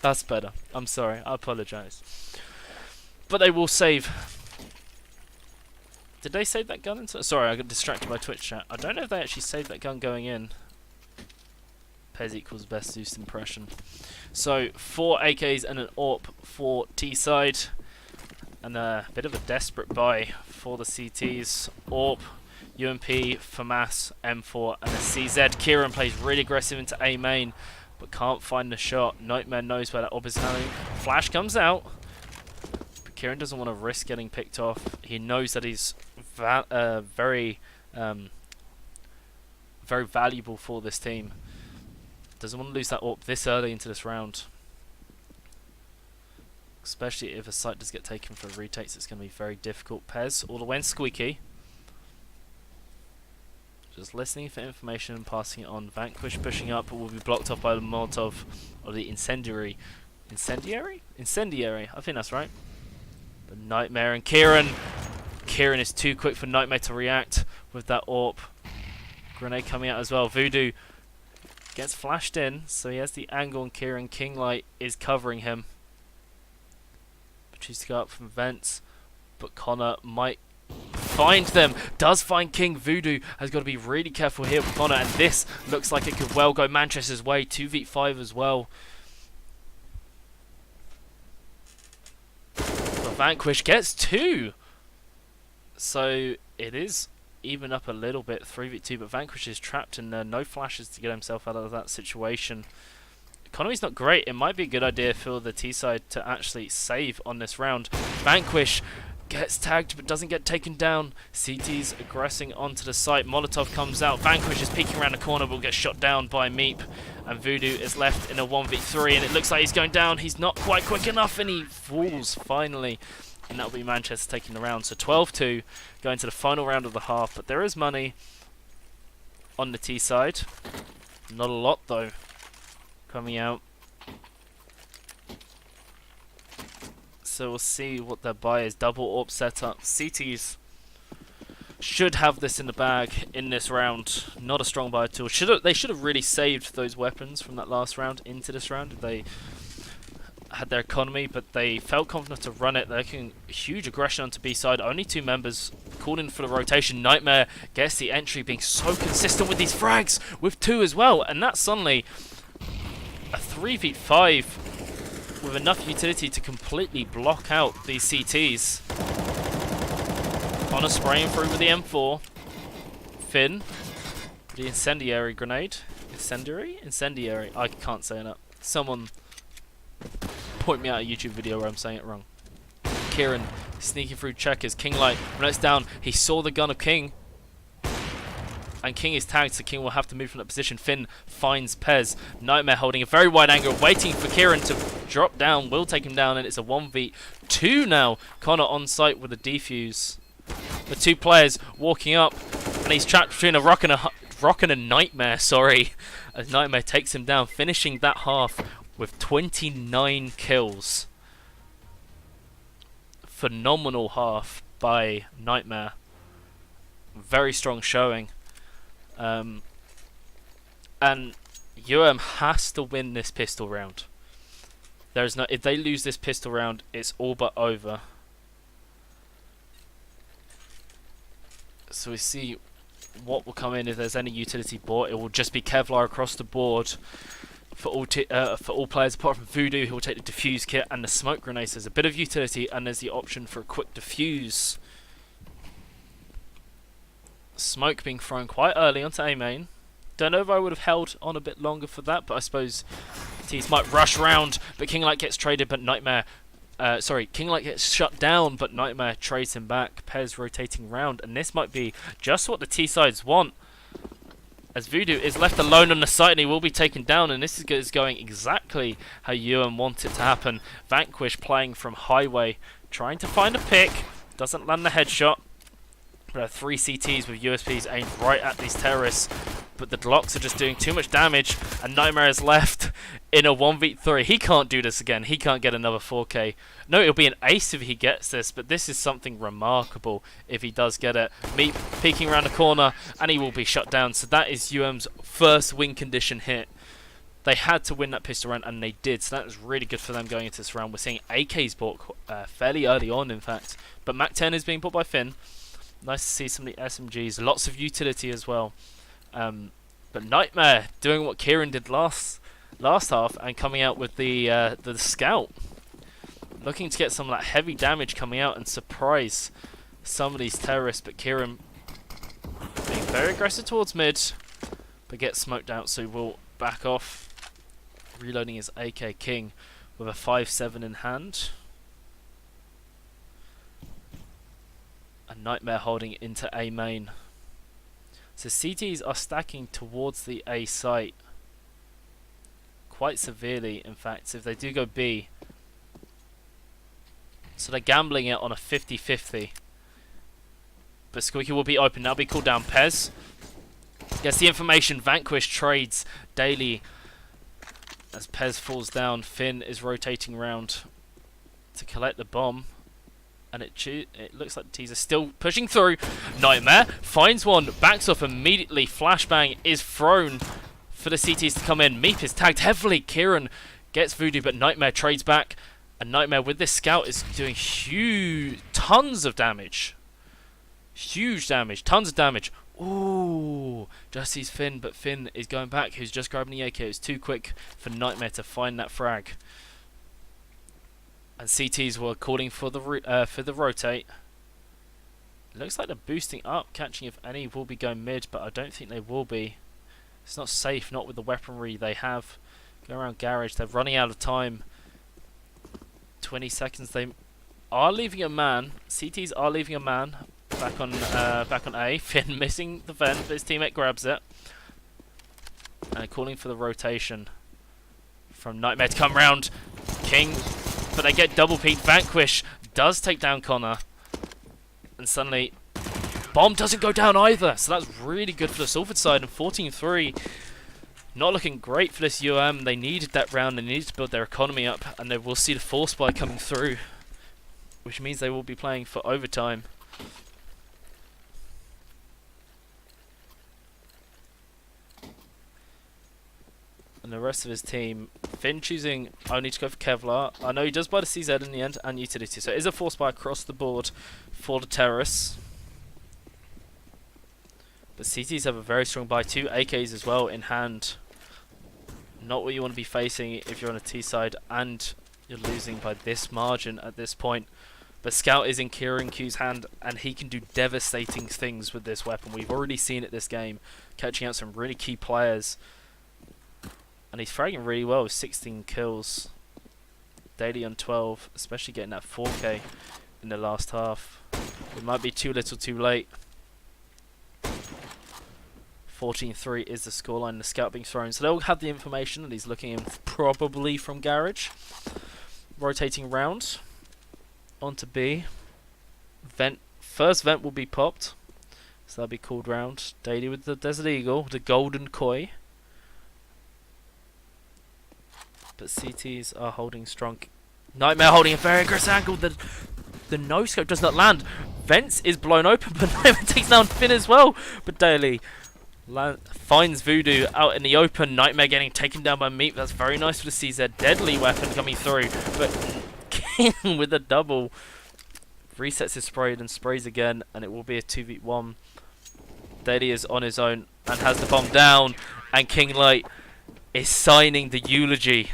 That's better. I'm sorry. I apologise. But they will save. Did they save that gun? Sorry, I got distracted by Twitch chat. I don't know if they actually saved that gun going in. Pez equals best Zeus impression. So 4 AKs and an AWP for T-side. And a bit of a desperate buy for the CTs. AWP, UMP, FAMAS, M4 and a CZ. Kieran plays really aggressive into A main, but can't find the shot. Nightmare knows where that AWP is going. Flash comes out. But Kieran doesn't want to risk getting picked off. He knows that he's very valuable for this team. Doesn't want to lose that AWP this early into this round. Especially if a site does get taken for retakes, it's going to be very difficult. Pez all the way in squeaky. Just listening for information and passing it on. Vanquish pushing up, but will be blocked off by the Molotov or the incendiary. Incendiary? Incendiary, I think that's right. The Nightmare and Kieran Kieran is too quick for Nightmare to react with that AWP. Grenade coming out as well. Voodoo gets flashed in, so he has the angle on Kieran. Kinglight is covering him. Chooses to go up from vents, but Connor might find them. Does find King. Voodoo has got to be really careful here with Connor, and this looks like it could well go Manchester's way. 2v5 as well. But Vanquish gets 2. So it is even up a little bit, 3v2, but Vanquish is trapped and no flashes to get himself out of that situation. Economy's not great. It might be a good idea for the T-side to actually save on this round. Vanquish gets tagged but doesn't get taken down. CT's aggressing onto the site. Molotov comes out. Vanquish is peeking around the corner but will get shot down by Meep. And Voodoo is left in a 1v3 and it looks like he's going down. He's not quite quick enough and he falls finally. And that'll be Manchester taking the round. So 12-2 going to the final round of the half. But there is money on the T side. Not a lot though coming out. So we'll see what their buy is. Double AWP setup. CTs should have this in the bag in this round. Not a strong buy at all. They should have really saved those weapons from that last round into this round if they had their economy, but they felt confident to run it. They're looking huge aggression onto B side. Only 2 members called in for the rotation. Nightmare gets the entry, being so consistent with these frags with 2 as well, and that's suddenly a 3v5 with enough utility to completely block out these CTs. Connor spraying through with the M4. Finn, the incendiary grenade. Incendiary. I can't say that. Someone point me out a YouTube video where I'm saying it wrong. Kieran sneaking through checkers. Kinglight, when it's down, he saw the gun of King. And King is tagged, so King will have to move from that position. Finn finds Pez. Nightmare holding a very wide angle, waiting for Kieran to drop down. Will take him down, and it's a 1v2 now. Connor on site with a defuse. The 2 players walking up, and he's trapped between a rock and a Nightmare, sorry. As Nightmare takes him down, finishing that half with 29 kills. Phenomenal half by Nightmare. Very strong showing. And has to win this pistol round. There's no. If they lose this pistol round, it's all but over. So we see what will come in if there's any utility bought. It will just be Kevlar across the board for all players apart from Voodoo, who will take the defuse kit and the smoke grenades. There's a bit of utility and there's the option for a quick defuse. Smoke being thrown quite early onto A main. Don't know if I would have held on a bit longer for that, but I suppose teams might rush round. But Kinglight gets traded, but Nightmare. Kinglight gets shut down, but Nightmare trades him back. Pez rotating round, and this might be just what the T sides want. As Voodoo is left alone on the site, and he will be taken down, and this is going exactly how Ewan wants it to happen. Vanquish playing from highway, trying to find a pick, doesn't land the headshot. There are 3 CTs with USPs aimed right at these terrorists, but the Glocks are just doing too much damage, and Nightmare is left in a 1v3. He can't do this again. He can't get another 4K. No, it'll be an ace if he gets this, but this is something remarkable if he does get it. Meep peeking around the corner, and he will be shut down. So that is UM's first win condition hit. They had to win that pistol round, and they did. So that was really good for them going into this round. We're seeing AKs bought fairly early on, in fact. But Mac 10 is being bought by Finn. Nice to see some of the SMGs. Lots of utility as well. But Nightmare doing what Kieran did last half and coming out with the scout. Looking to get some of that heavy damage coming out and surprise some of these terrorists. But Kieran being very aggressive towards mid, but gets smoked out, so we'll back off. Reloading his AK King with a 5.7 in hand. Nightmare holding into A main. So CTs are stacking towards the A site quite severely, in fact. So if they do go B, so they're gambling it on a 50-50. But Squeaky will be open. That'll be called down. Pez gets the information. Vanquish trades daily as Pez falls down. Finn is rotating round to collect the bomb. And it looks like the T's are still pushing through. Nightmare finds one, backs off immediately. Flashbang is thrown for the CTs to come in. Meep is tagged heavily. Kieran gets Voodoo, but Nightmare trades back. And Nightmare with this scout is doing tons of damage. Huge damage, tons of damage. Ooh, just sees Finn, but Finn is going back, who's just grabbing the AK. It's too quick for Nightmare to find that frag. And CTs were calling for the rotate. Looks like they're boosting up, catching if any will be going mid, but I don't think they will be. It's not safe, not with the weaponry they have. Go around garage, they're running out of time. 20 seconds, they are leaving a man. CTs are leaving a man. Back on A. Finn missing the vent, but his teammate grabs it. And calling for the rotation from Nightmare to come round. King, but they get double peak. Vanquish does take down Connor. And suddenly, Bomb doesn't go down either. So that's really good for the Salford side. And 14-3, not looking great for this UM. They needed that round. They needed to build their economy up. And they will see the force buy coming through, which means they will be playing for overtime. And the rest of his team, Finn choosing only to go for Kevlar. I know he does buy the CZ in the end and utility, so it is a force buy across the board for the terrorists. But CTs have a very strong buy, 2 AKs as well in hand. Not what you want to be facing if you're on a T side and you're losing by this margin at this point. But Scout is in Kieran Q's hand and he can do devastating things with this weapon. We've already seen it this game, catching out some really key players. And he's fragging really well with 16 kills. Daily on 12, especially getting that 4K in the last half. It might be too little too late. 14-3 is the scoreline, the scout being thrown. So they'll have the information that he's looking in probably from garage. Rotating round. Onto B. First vent will be popped. So that'll be called round. Daily with the Desert Eagle, the Golden Koi. But CTs are holding strong. Nightmare holding a very aggressive angle. The no-scope does not land. Vents is blown open, but Nightmare takes down Finn as well. But Daly finds Voodoo out in the open. Nightmare getting taken down by Meep. That's very nice for the CZ. Deadly weapon coming through. But King with a double. Resets his spray and sprays again. And it will be a 2v1. Daly is on his own and has the bomb down. And King Light is signing the eulogy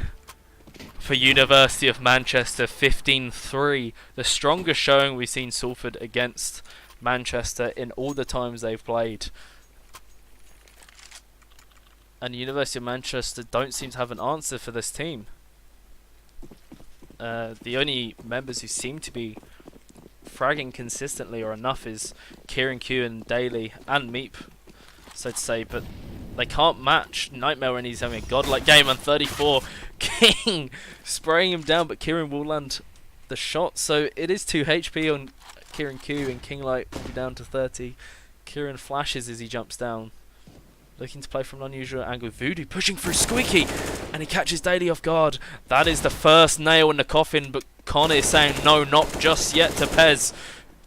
for University of Manchester. 15-3, the strongest showing we've seen Salford against Manchester in all the times they've played. And University of Manchester don't seem to have an answer for this team. The only members who seem to be fragging consistently or enough is Kieran Q and Daly and Meep, so to say, but they can't match Nightmare when he's having a godlike game on 34. King spraying him down, but Kieran will land the shot. So it is 2 HP on Kieran Q, and King Light will be down to 30. Kieran flashes as he jumps down, looking to play from an unusual angle. Voodoo pushing through Squeaky, and he catches Daly off guard. That is the first nail in the coffin, but Connor is saying no, not just yet to Pez.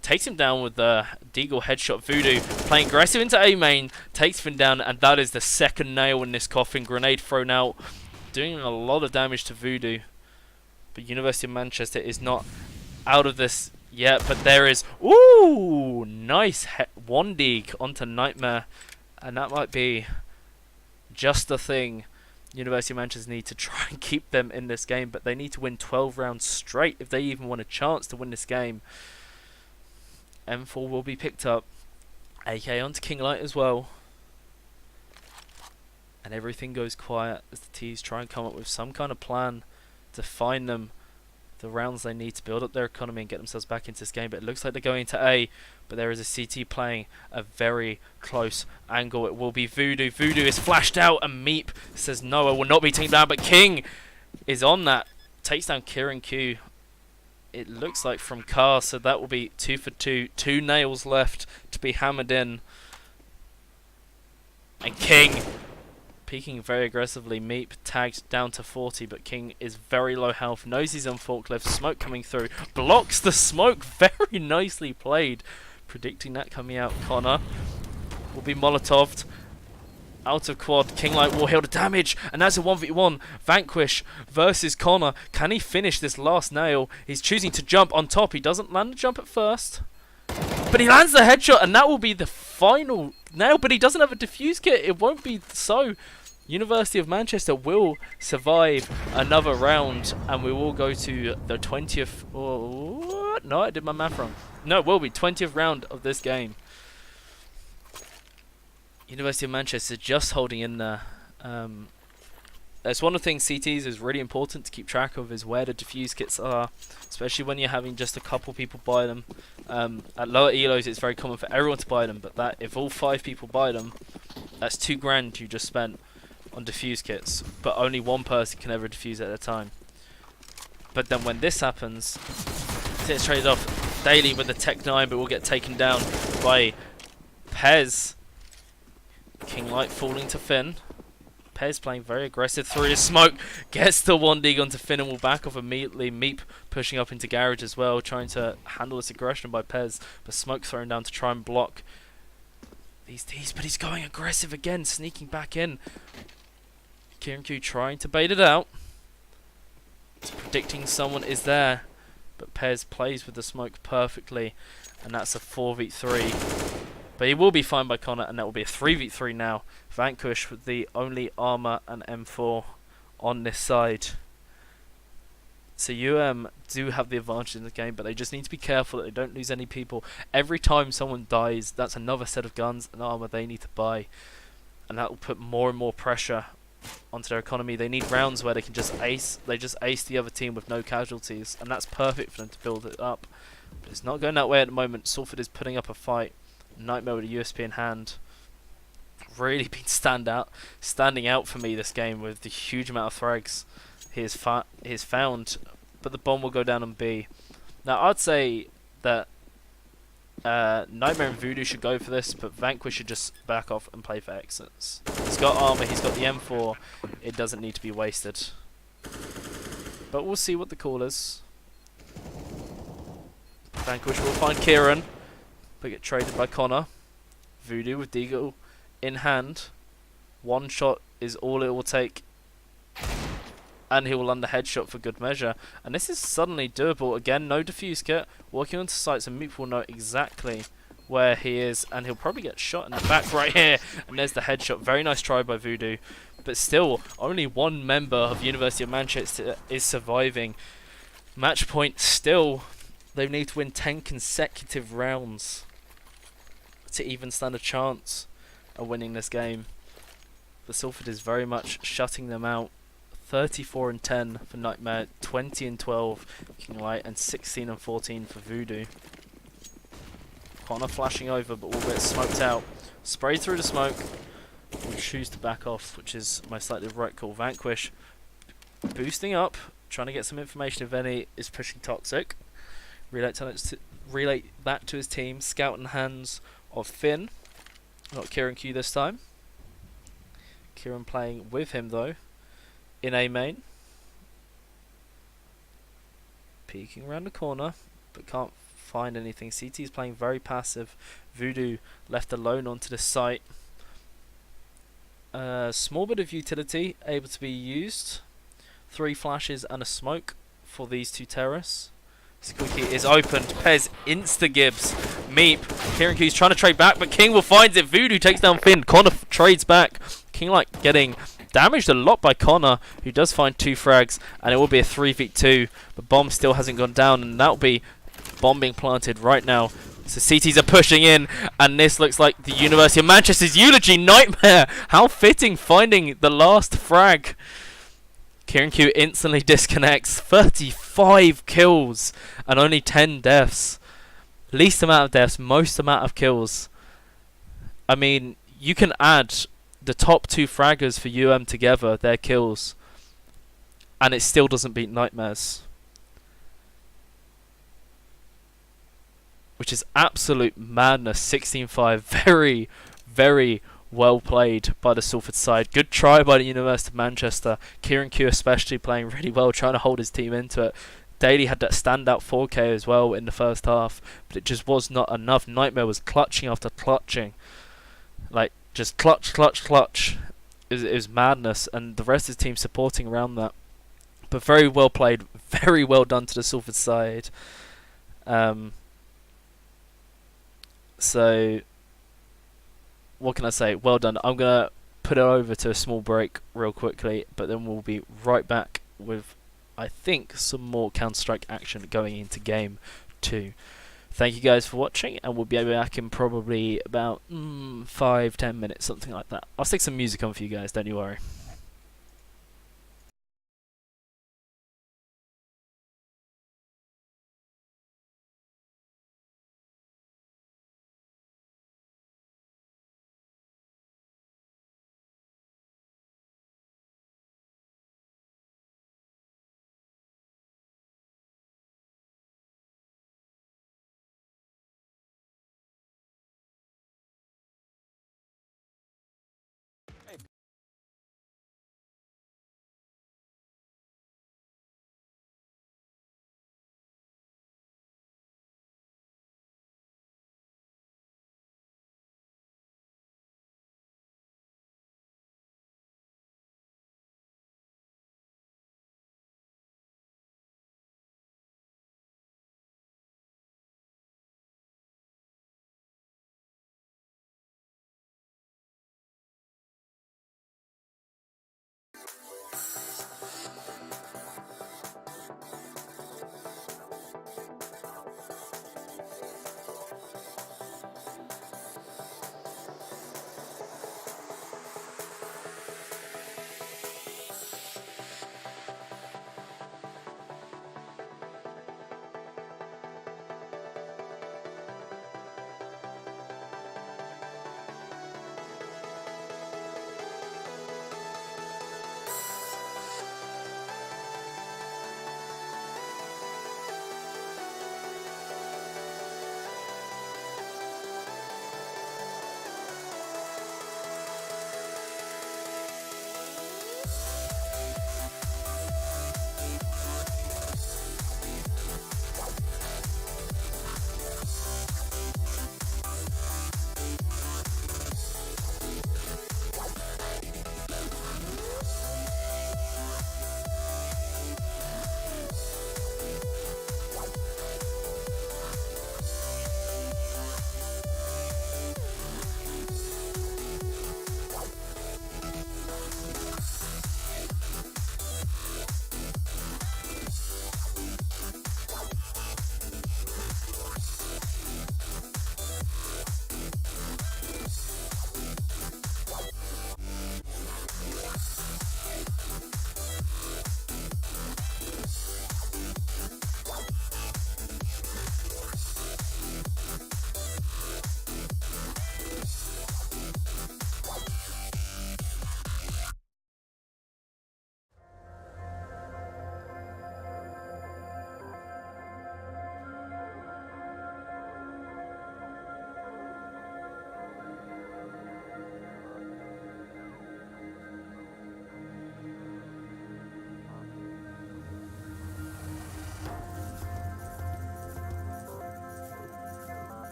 Takes him down with the Deagle headshot. Voodoo playing aggressive into A main, takes Finn down, and that is the second nail in this coffin. Grenade thrown out, doing a lot of damage to Voodoo. But University of Manchester is not out of this yet, but there is, ooh, nice one dig onto Nightmare, and that might be just the thing University of Manchester need to try and keep them in this game, but they need to win 12 rounds straight if they even want a chance to win this game. M4 will be picked up. AK onto King Light as well. And everything goes quiet as the T's try and come up with some kind of plan to find them the rounds they need to build up their economy and get themselves back into this game. But it looks like they're going to A, but there is a CT playing a very close angle. It will be Voodoo. Voodoo is flashed out, and Meep says no, I will not be taken down, but King is on that. Takes down Kieran Q. It looks like from Car, so that will be 2 for 2. 2 nails left to be hammered in. And King Peeking very aggressively. Meep tagged down to 40, but King is very low health. Knows he's on forklift. Smoke coming through. Blocks the smoke. Very nicely played. Predicting that coming out. Connor will be Molotoved. Out of quad. King Light will heal the damage. And that's a 1v1. Vanquish versus Connor. Can he finish this last nail? He's choosing to jump on top. He doesn't land the jump at first, but he lands the headshot, and that will be the final nail. But he doesn't have a defuse kit. It won't be so. University of Manchester will survive another round, and we will go to the 20th. Oh, no, I did my math wrong. No, it will be 20th round of this game. University of Manchester just holding in there. That's one of the things CTs is really important to keep track of, is where the diffuse kits are, especially when you're having just a couple people buy them. At lower elos, it's very common for everyone to buy them, but that if all 5 people buy them, that's $2,000 you just spent on diffuse kits, but only one person can ever diffuse at a time. But then when this happens, it's traded off daily with the Tech 9, but will get taken down by Pez. King Light falling to Finn. Pez playing very aggressive through the smoke. Gets the 1 dig onto Finn and will back off immediately. Meep pushing up into garage as well, trying to handle this aggression by Pez. But smoke thrown down to try and block these Ds. But he's going aggressive again, sneaking back in. Kieran Q trying to bait it out. It's predicting someone is there. But Pez plays with the smoke perfectly. And that's a 4v3. But he will be fined by Connor, and that will be a 3v3 now. Vanquish with the only armor and M4 on this side. So do have the advantage in the game, but they just need to be careful that they don't lose any people. Every time someone dies, that's another set of guns and armor they need to buy. And that will put more and more pressure onto their economy. They need rounds where they can just ace. They just ace the other team with no casualties, and that's perfect for them to build it up. But it's not going that way at the moment. Salford is putting up a fight. Nightmare with a USP in hand. Really been standing out for me this game with the huge amount of frags he has found. But the bomb will go down on B. Now I'd say that Nightmare and Voodoo should go for this, but Vanquish should just back off and play for exits. He's got armor, he's got the M4. It doesn't need to be wasted. But we'll see what the call is. Vanquish will find Kieran, but get traded by Connor. Voodoo with Deagle in hand. One shot is all it will take, and he will land the headshot for good measure. And this is suddenly doable. Again, no defuse kit. Walking onto sites, and Meep will know exactly where he is, and he'll probably get shot in the back right here. And there's the headshot. Very nice try by Voodoo. But still, only one member of University of Manchester is surviving. Match point still. They need to win 10 consecutive rounds to even stand a chance of winning this game. But Salford is very much shutting them out. 34 and 10 for Nightmare, 20 and 12 King Light, and 16 and 14 for Voodoo. Connor flashing over, but will get smoked out. Sprayed through the smoke. Will choose to back off, which is most likely the right call. Vanquish boosting up, trying to get some information if any is pushing Toxic. Relay that to his team. Scout in hands of Finn. Not Kieran Q this time. Kieran playing with him though. In A main. Peeking around the corner, but can't find anything. CT is playing very passive. Voodoo left alone onto the site. Small bit of utility able to be used. 3 flashes and a smoke for these 2 terrorists. Squeaky is opened. Pez insta-gibs. Meep. Kieran Q's trying to trade back, but King will find it. Voodoo takes down Finn. Connor trades back. King like getting damaged a lot by Connor, who does find 2 frags, and it will be a 3v2. The bomb still hasn't gone down, and that will be bomb being planted right now. So CTs are pushing in, and this looks like the University of Manchester's eulogy. Nightmare! How fitting, finding the last frag. Kieran Q instantly disconnects. 35 kills and only 10 deaths. Least amount of deaths, most amount of kills. I mean, you can add the top 2 fraggers for UM together, their kills, and it still doesn't beat Nightmares. Which is absolute madness. 16-5. Very, very Well played by the Salford side. Good try by the University of Manchester. Kieran Q especially playing really well, trying to hold his team into it. Daly had that standout 4K as well in the first half, but it just was not enough. Nightmare was clutching after clutching. Like, just clutch, clutch, clutch. It was madness, and the rest of the team supporting around that. But very well played, very well done to the Salford side. So, what can I say? Well done. I'm going to put it over to a small break real quickly, but then we'll be right back with, I think, some more Counter-Strike action going into Game 2. Thank you guys for watching, and we'll be back in probably about 5-10 minutes, something like that. I'll stick some music on for you guys, don't you worry.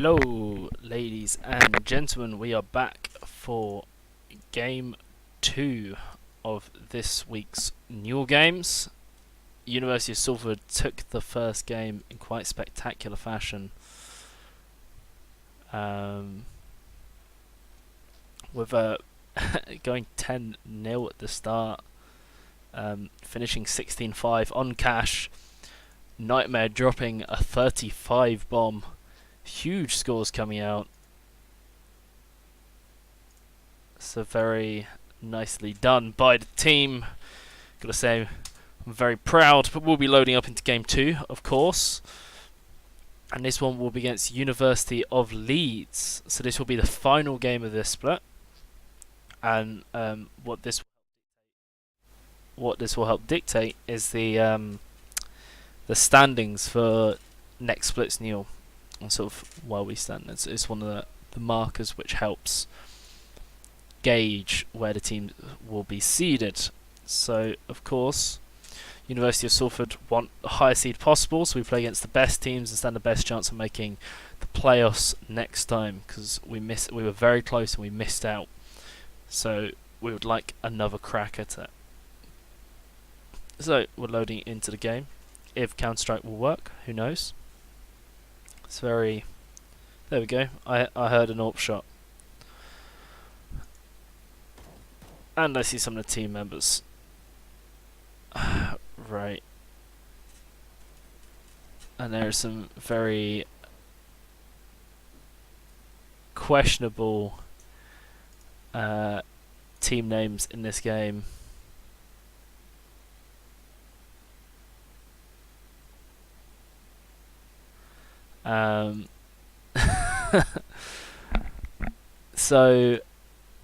Hello, ladies and gentlemen. We are back for game 2 of this week's NUEL games. University of Salford took the first game in quite spectacular fashion, with going 10-0 at the start, finishing 16-5 on cash. Nightmare dropping a 35 bomb. Huge scores coming out. So very nicely done by the team. Gotta say, I'm very proud, but we'll be loading up into game 2, of course. And this one will be against University of Leeds. So this will be the final game of this split. And what this will help dictate is the standings for next split's NUEL, and sort of where we stand. It's one of the markers which helps gauge where the team will be seeded. So, of course, University of Salford want the highest seed possible, so we play against the best teams and stand the best chance of making the playoffs next time, because we were very close and we missed out. So we would like another crack at it. So we're loading into the game. If Counter-Strike will work, who knows? It's very... There we go. I heard an AWP shot. And I see some of the team members. Right. And there are some very questionable team names in this game. So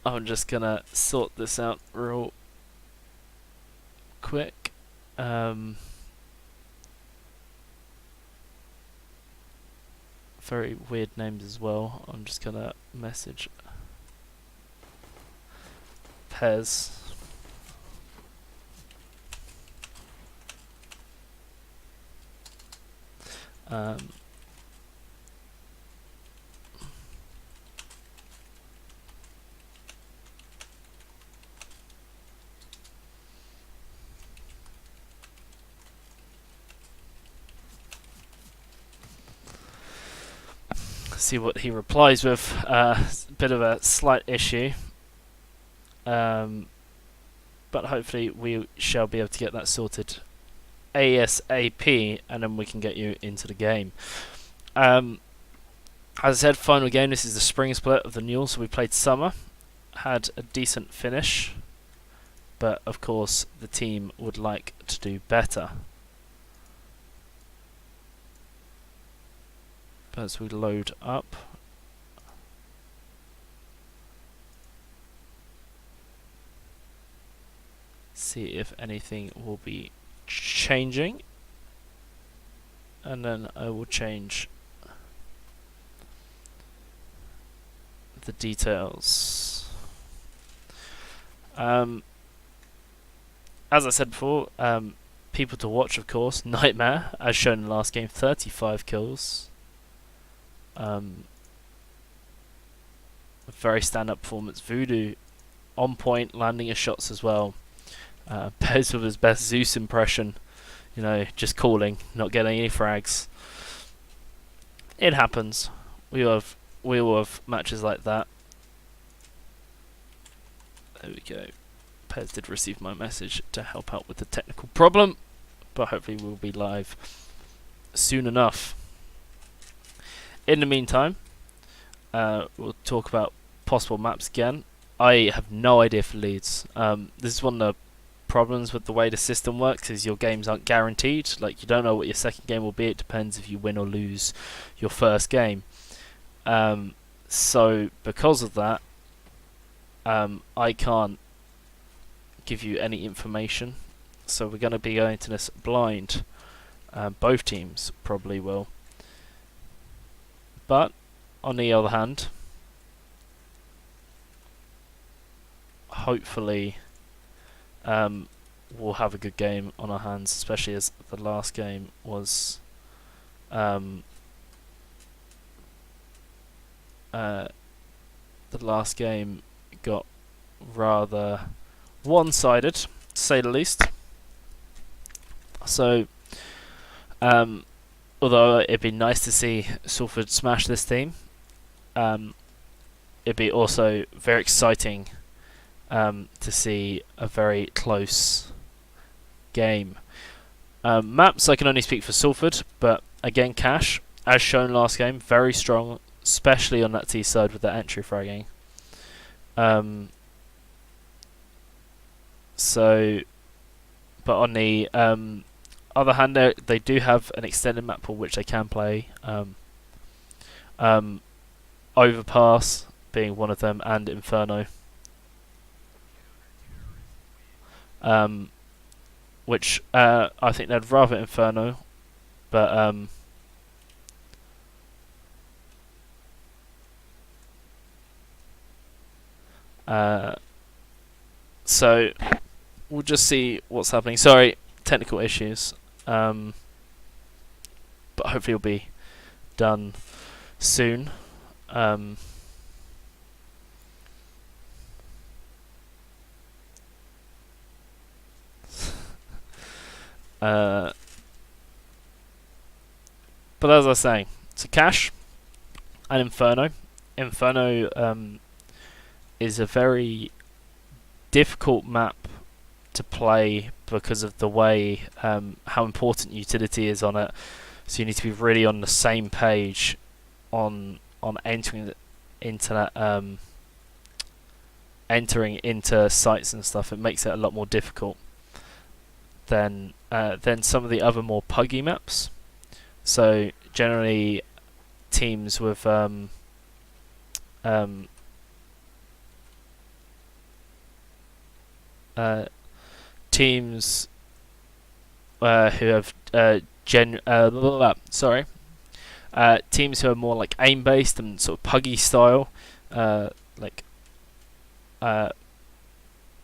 I'm just gonna sort this out real quick. Very weird names as well. I'm just gonna message Pez. See what he replies with. Bit of a slight issue, but hopefully we shall be able to get that sorted ASAP, and then we can get you into the game. As I said, final game. This is the spring split of the NUEL, so we played summer, had a decent finish, but of course the team would like to do better. As we load up, see if anything will be changing, and then I will change the details. As I said before, people to watch, of course. Nightmare, as shown in the last game, 35 kills. A very stand-up performance. Voodoo on point, landing his shots as well. Pez with his best Zeus impression, you know, just calling, not getting any frags. It happens. We will have matches like that. There we go. Pez did receive my message to help out with the technical problem, but hopefully we'll be live soon enough. In the meantime, we'll talk about possible maps again. I have no idea for Leeds. This is one of the problems with the way the system works, is your games aren't guaranteed. Like, you don't know what your second game will be. It depends if you win or lose your first game. So because of that, I can't give you any information. So we're going to be going to this blind. Both teams probably will. But on the other hand, hopefully we'll have a good game on our hands, especially as the last game was the last game got rather one-sided, to say the least. So, although it'd be nice to see Salford smash this team, it'd be also very exciting to see a very close game. Maps, I can only speak for Salford, but again, Cash, as shown last game, very strong, especially on that T side with that entry fragging. But on the other hand, they do have an extended map pool which they can play. Overpass being one of them, and Inferno. Which I think they'd rather Inferno, but so we'll just see what's happening. Sorry, technical issues, but hopefully it'll be done soon. But as I was saying, so Cash and Inferno. Inferno is a very difficult map to play because of the way how important utility is on it. So you need to be really on the same page on entering into that entering into sites and stuff. It makes it a lot more difficult than some of the other more puggy maps. So generally, teams with teams who have teams who are more like aim based and sort of puggy style, like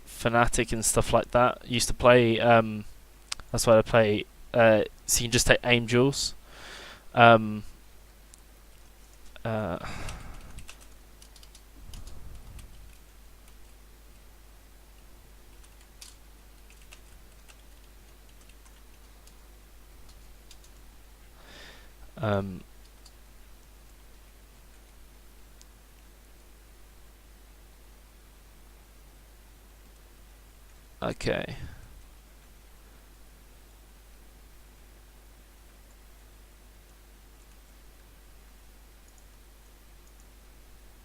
Fnatic and stuff like that. Used to play. That's why I play. So you can just take aim duels. Okay.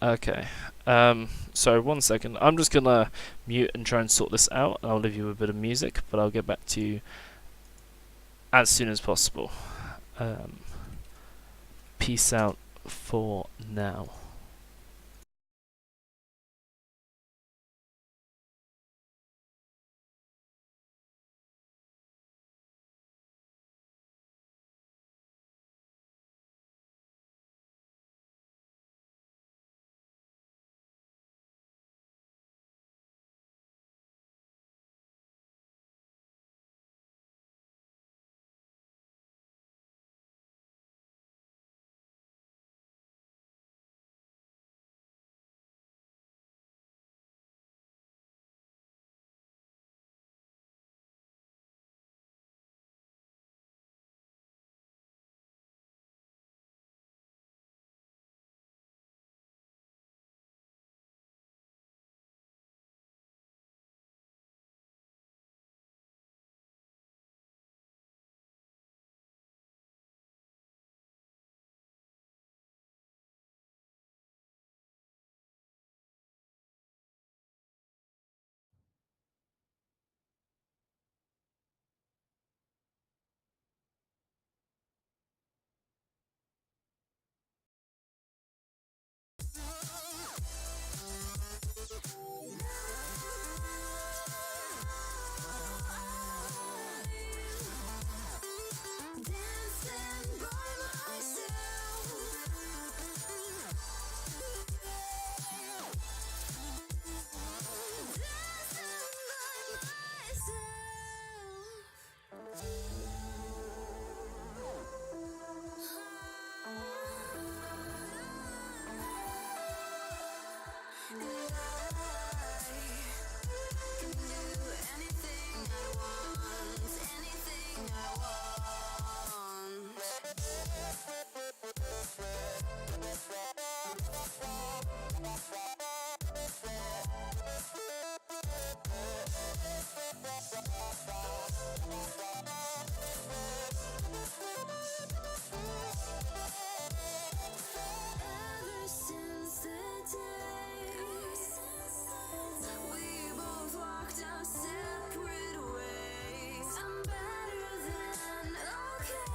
Okay. So 1 second. I'm just gonna mute and try and sort this out. I'll leave you a bit of music, but I'll get back to you as soon as possible. Peace out for now. And I can do anything I want, anything I want. Ever since the day we both walked our separate ways, I'm better than okay.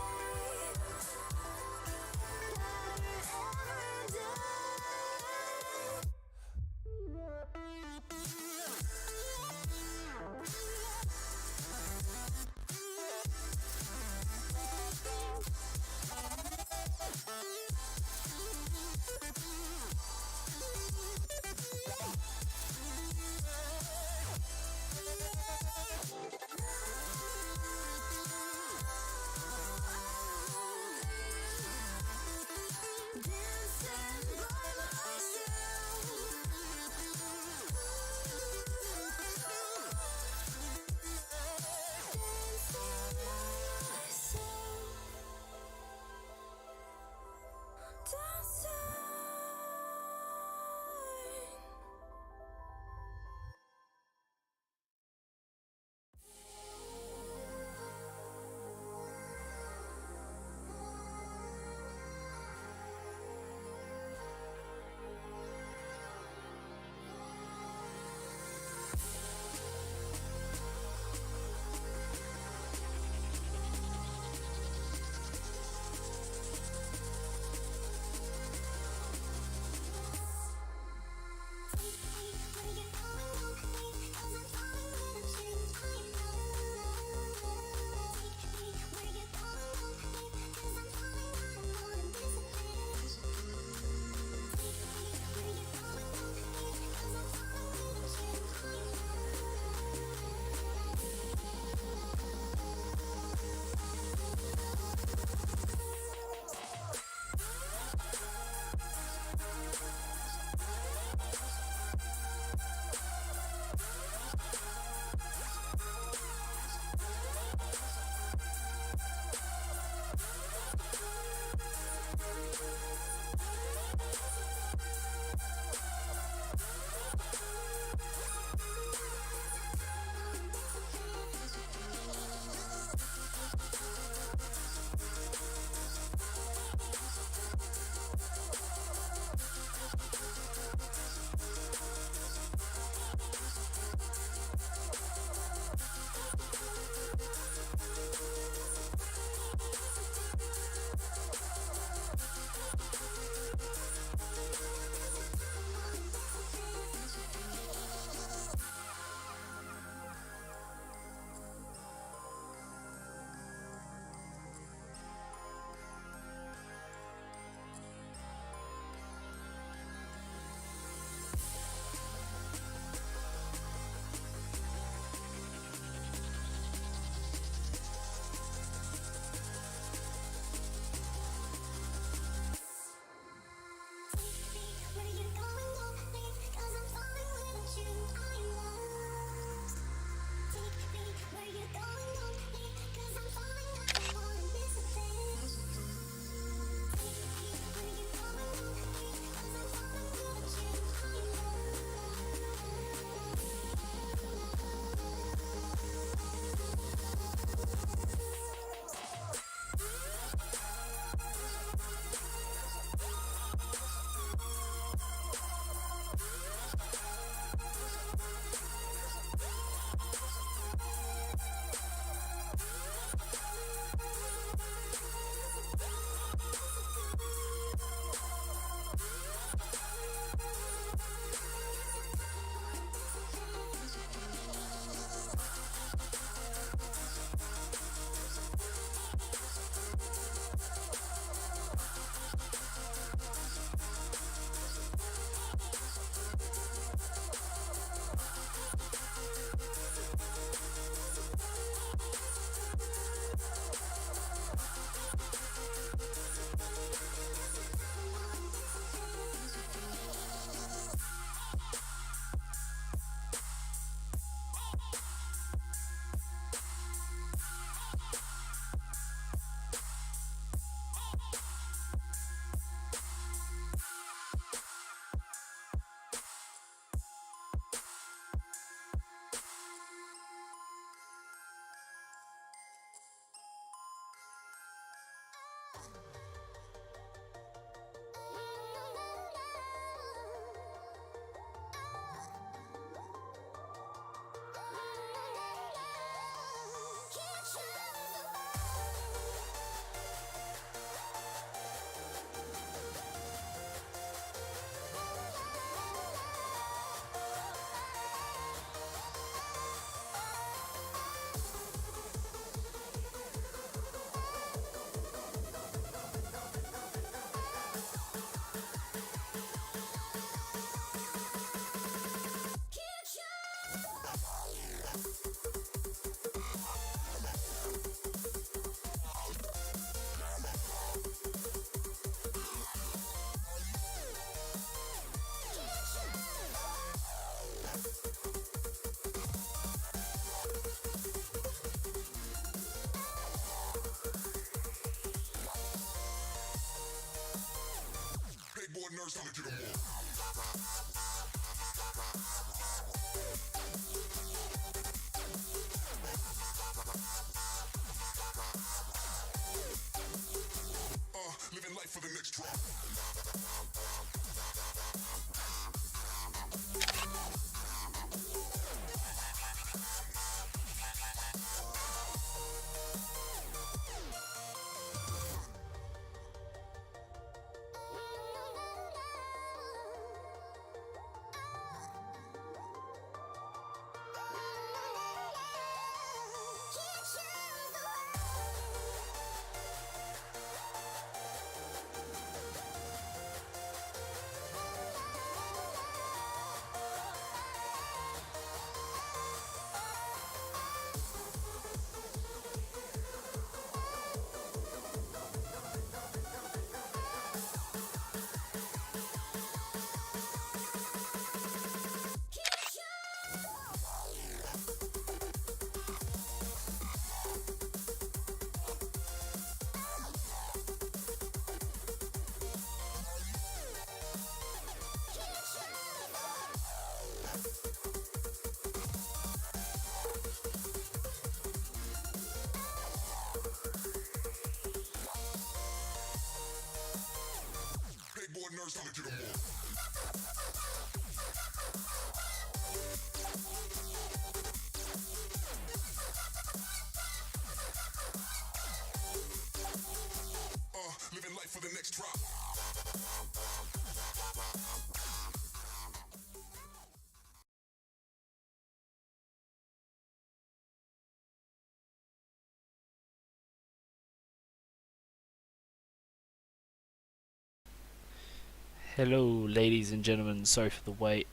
Hello, ladies and gentlemen. Sorry for the wait.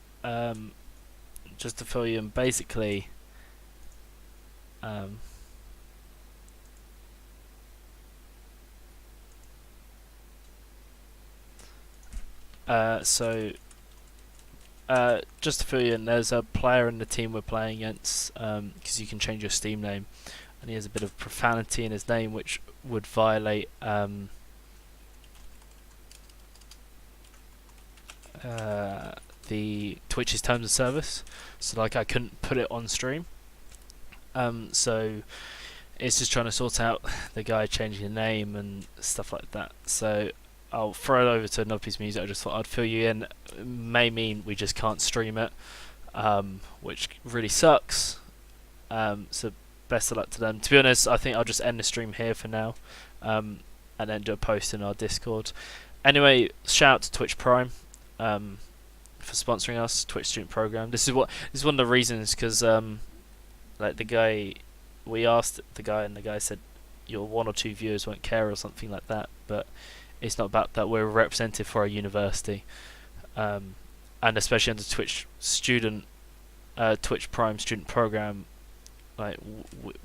Just to fill you in, basically, um, so just to fill you in, there's a player in the team we're playing against, because you can change your Steam name, and he has a bit of profanity in his name, which would violate the Twitch's terms of service. So like I couldn't put it on stream. So it's just trying to sort out the guy changing the name and stuff like that. So I'll throw it over to another piece of music. I just thought I'd fill you in. It may mean we just can't stream it, which really sucks. So best of luck to them. To be honest, I think I'll just end the stream here for now, and then do a post in our Discord. Anyway, shout out to Twitch Prime for sponsoring us, Twitch Student Program. This is one of the reasons, because like the guy, we asked the guy, and the guy said your 1 or 2 viewers won't care or something like that. But it's not about that. We're represented for our university, and especially under Twitch Prime Student Program. Like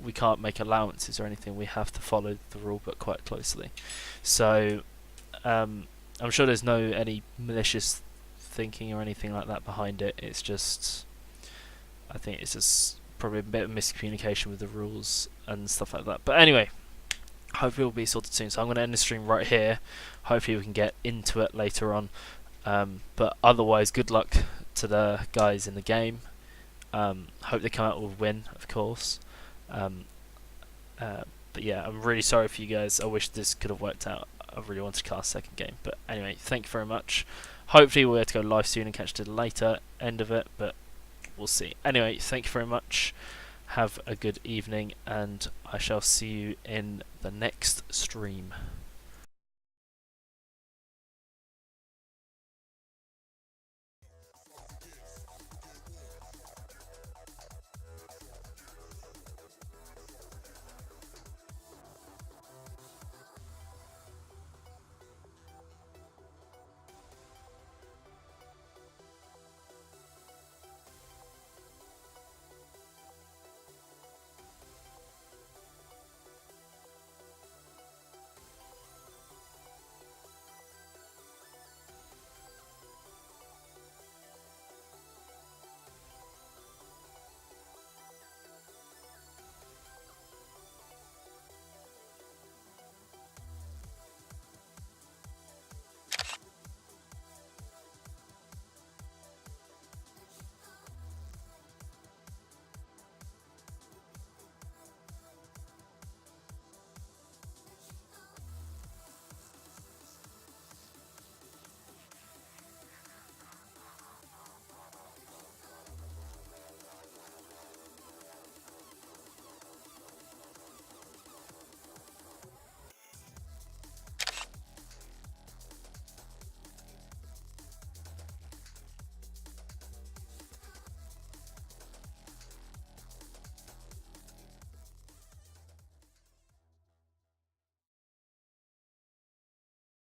we can't make allowances or anything. We have to follow the rule book quite closely. So I'm sure there's no any malicious thinking or anything like that behind it. It's just, I think it's just probably a bit of miscommunication with the rules and stuff like that. But anyway, hopefully it'll be sorted soon. So I'm going to end the stream right here. Hopefully we can get into it later on. But otherwise, good luck to the guys in the game. Hope they come out with a win, of course. But yeah, I'm really sorry for you guys. I wish this could have worked out. I really wanted to cast second game. But anyway, thank you very much. Hopefully we'll be able to go live soon and catch the later end of it, but we'll see. Anyway, thank you very much. Have a good evening, and I shall see you in the next stream.